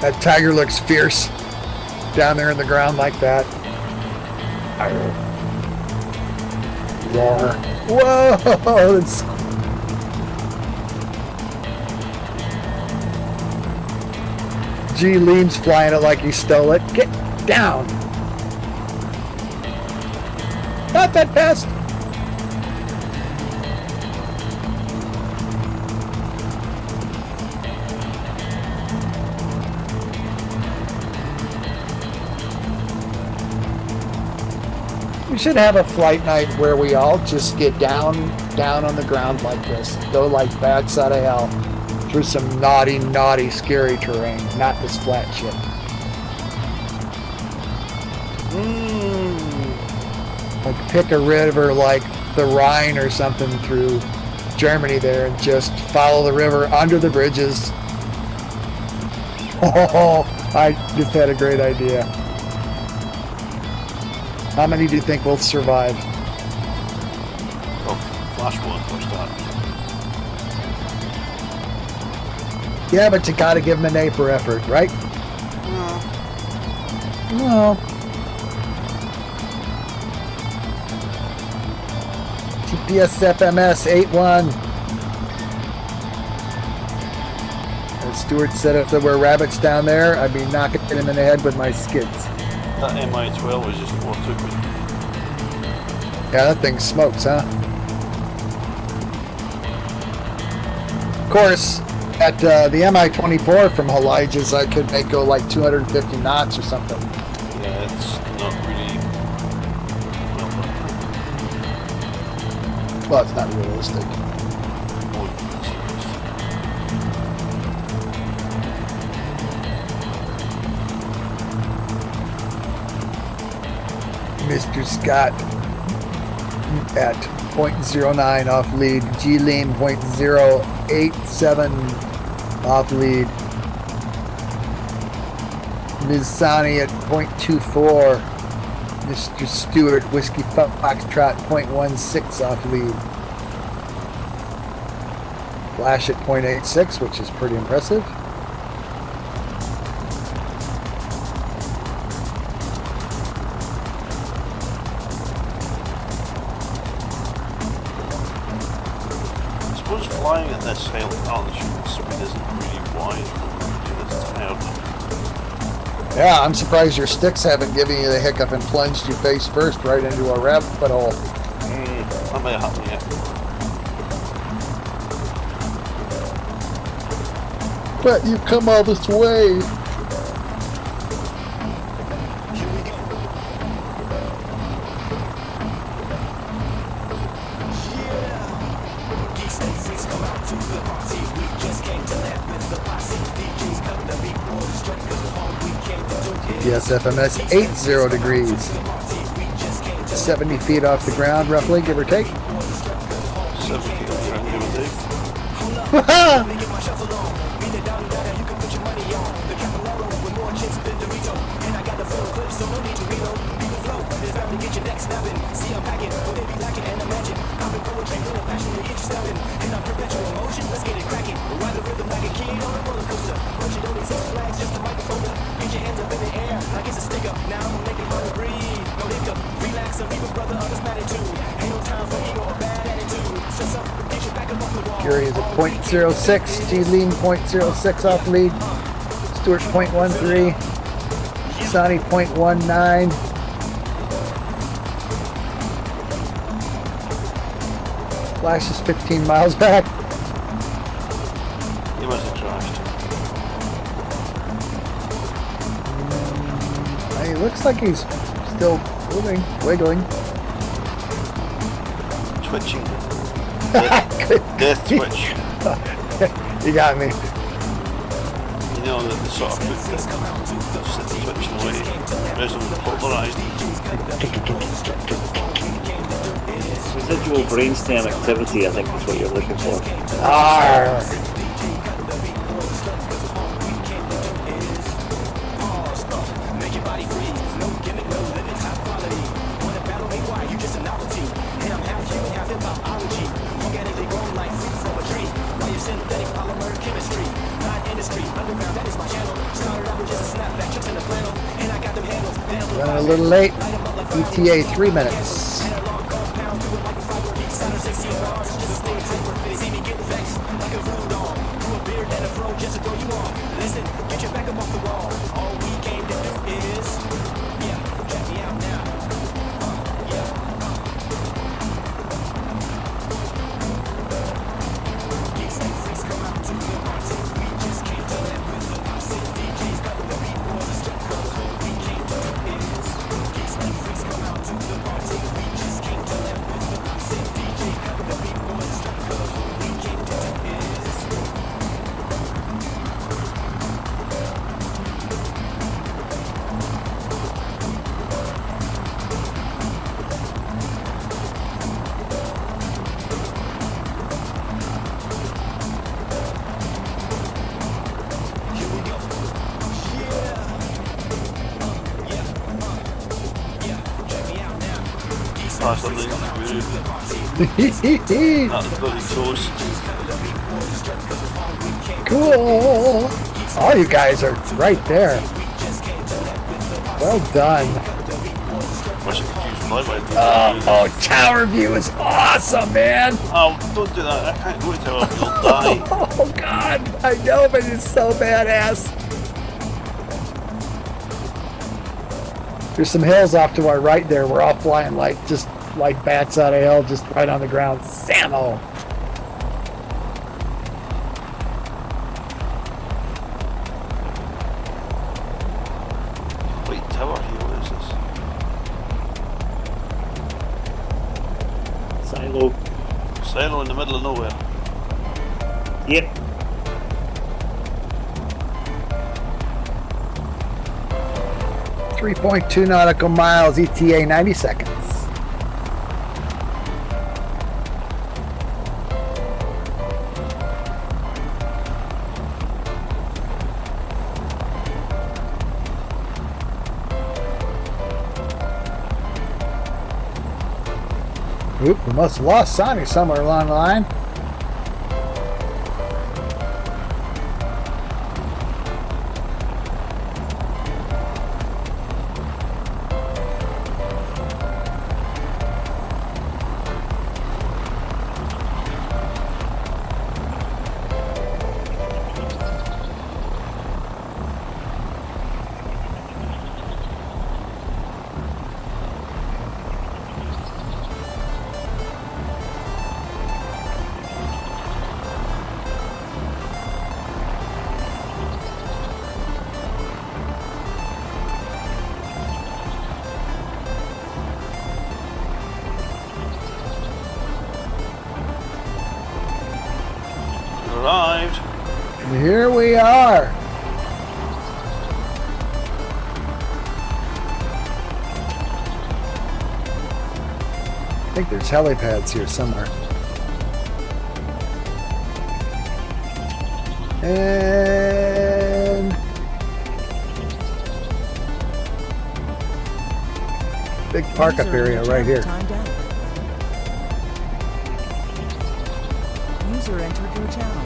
That tiger looks fierce down there in the ground like that. Roar. Whoa! It's... G. Liam's flying it like he stole it. Get down! Not that fast! We should have a flight night where we all just get down on the ground like this. Go like backside of hell through some naughty, scary terrain. Not this flat shit. Like pick a river like the Rhine or something through Germany there and just follow the river under the bridges. Oh, I just had a great idea. How many do you think will survive? Oh, flash one first time. Yeah, but you gotta give them an A for effort, right? No. TPS FMS 81. As Stuart said, if there were rabbits down there, I'd be knocking them in the head with my skids. That MI-12 was just what took me. Yeah, that thing smokes, huh? Of course, at the Mi-24 from Elijah's, I could make go like 250 knots or something. Yeah, it's not really well done. Well, it's not realistic. Oh, it's Mr. Scott at 0.09 off lead. G. Lean 0.087 off lead. Ms. Sani at 0.24. Mr. Stewart, Whiskey Foxtrot 0.16 off lead. Flash at 0.86, which is pretty impressive. I suppose flying at this high altitude speed isn't really wise when you're this tired. Yeah, I'm surprised your sticks haven't given you the hiccup and plunged you face first right into a rabbit hole. That might happen yet. But you've come all this way. Yes, FMS 80 degrees. 70 feet off the ground, roughly, give or take. 70 give or take. Fury is at 0.06, G Lean 0.06 off lead, Stewart 0.13, Sonny 0.19. Flash is 15 miles back. He must have crashed. He looks like he's still moving, wiggling. Twitching. Death twitch. You got me. You know, the sort of foot that sits twitching away. There's them polarised. Residual brainstem activity, I think, is what you're looking for. Arr. Running a little late. ETA 3 minutes. Nice little groove. Not the bloody toes. Cool. All you guys are right there. Well done. Wish I could use Flightnight. Oh, tower view is awesome, man. Don't do that. I can't go to tower view. You'll die. Oh God, I know, but it's so badass. There's some hills off to our right there. We're all flying like just like bats out of hell, just right on the ground. Samo. Wait, tower here. What is this? Silo. Silo in the middle of nowhere. Yep. .2 nautical miles, ETA 90 seconds. Oop, we must have lost Sonny somewhere along the line. Arrived. And here we are. I think there's helipads here somewhere. And big park up area right here. User entered your channel.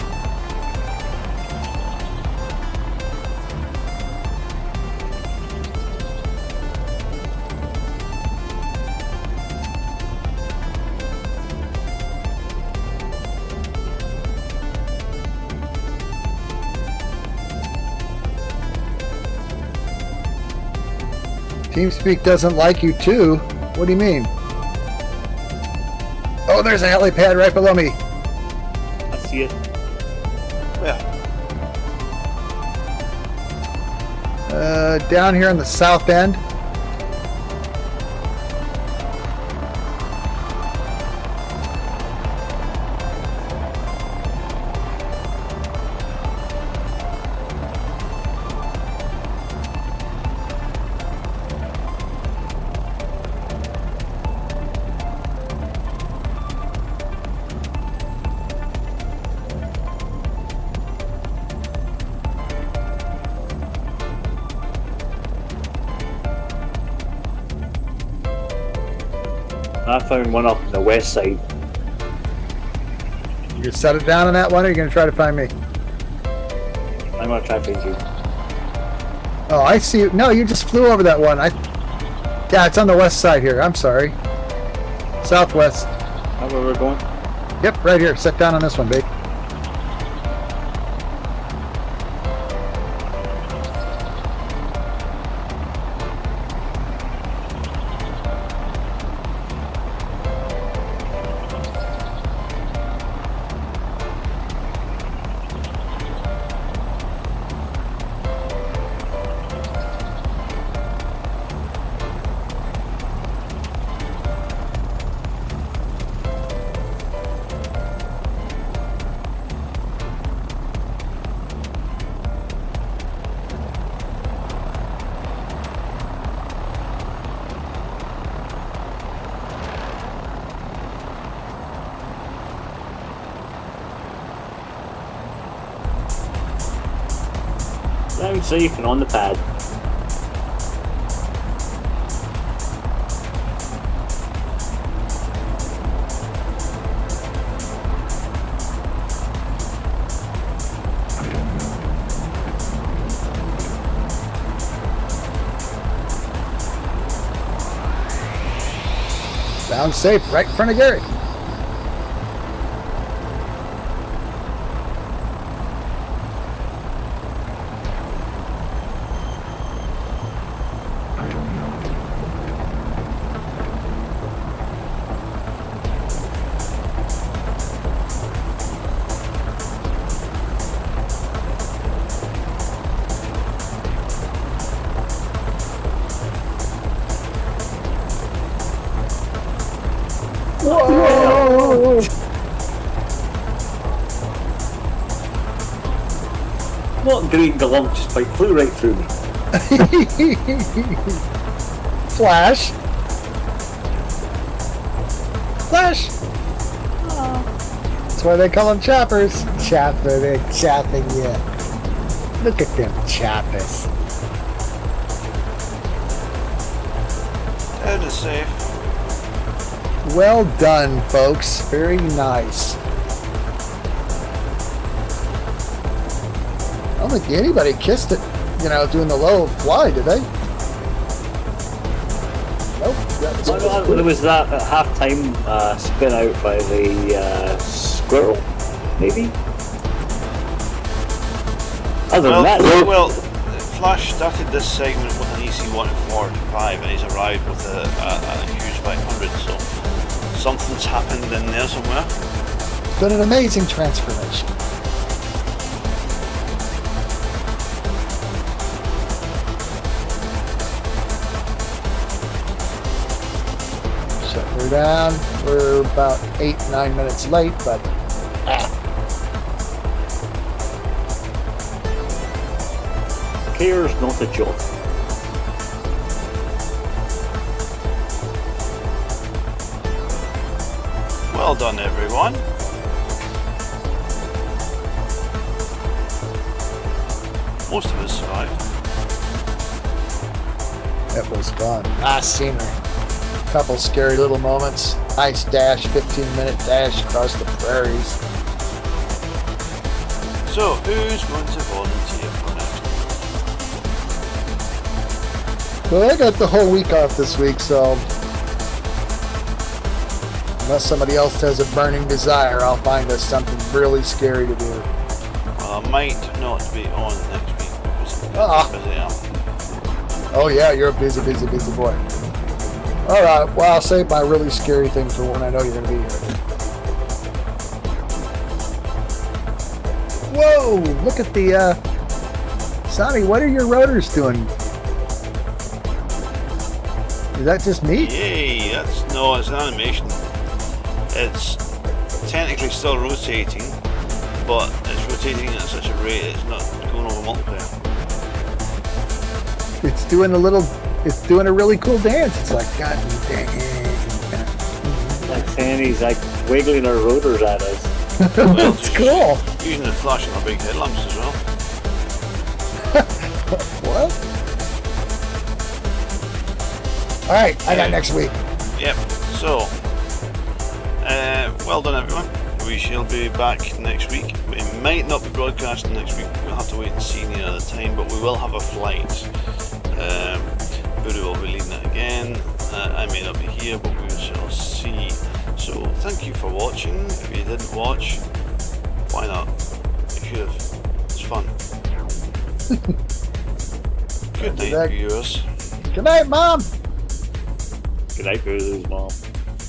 TeamSpeak doesn't like you too. What do you mean? Oh, there's a helipad right below me. I see it. Where? Down here on the south end. I found one up on the west side. You gonna set it down on that one, or are you gonna try to find me? I'm gonna try and find you. Oh, I see. No, you just flew over that one. Yeah, it's on the west side here. I'm sorry. Southwest. How where we're going? Yep, right here. Sit down on this one, babe. I'm safe and on the pad. Sounds safe, right in front of Gary. Whoa! What green glump just like flew right through me. Flash. Flash. That's why they call them choppers. Chopper, they're chopping you. Look at them choppers. That is safe. Well done, folks. Very nice. I don't think anybody kissed it, doing the low fly, did they? Nope. There was that at half-time spin out by the squirrel, maybe? Other than that, well, Flash started this segment with an EC1 at 4-5 and he's arrived with a huge 500, so something's happened in there somewhere. It's been an amazing transformation. Shut her down. We're about 8-9 minutes late, but care's not a job. Well done, everyone. Most of us survived. it was fun. Nice scenery. Couple scary little moments. Nice dash, 15-minute dash across the prairies. So, who's going to volunteer for next? Well, I got the whole week off this week, so unless somebody else has a burning desire, I'll find us something really scary to do. Well, I might not be on next week because I'm busy now. Oh yeah, you're a busy boy. Alright, well, I'll save my really scary thing for when I know you're going to be here. Whoa, look at the, Sonny, what are your rotors doing? Is that just me? Yay, no, it's an animation. It's technically still rotating, but it's rotating at such a rate it's not going over multiplayer. It's doing a really cool dance. It's like, God dang. Like saying he's like wiggling our rotors at us. Well, It's cool. Using the flash on our big headlamps as well. What? Alright, I got next week. Yep, so, well done everyone. we shall be back next week. We might not be broadcasting next week. We'll have to wait and see near the time, but we will have a flight. Buru will be leading it again. I may not be here, but we shall see. So thank you for watching. If you didn't watch, why not? You should have. It's fun. Good night, viewers. Good night, Mom. Good night, Mom.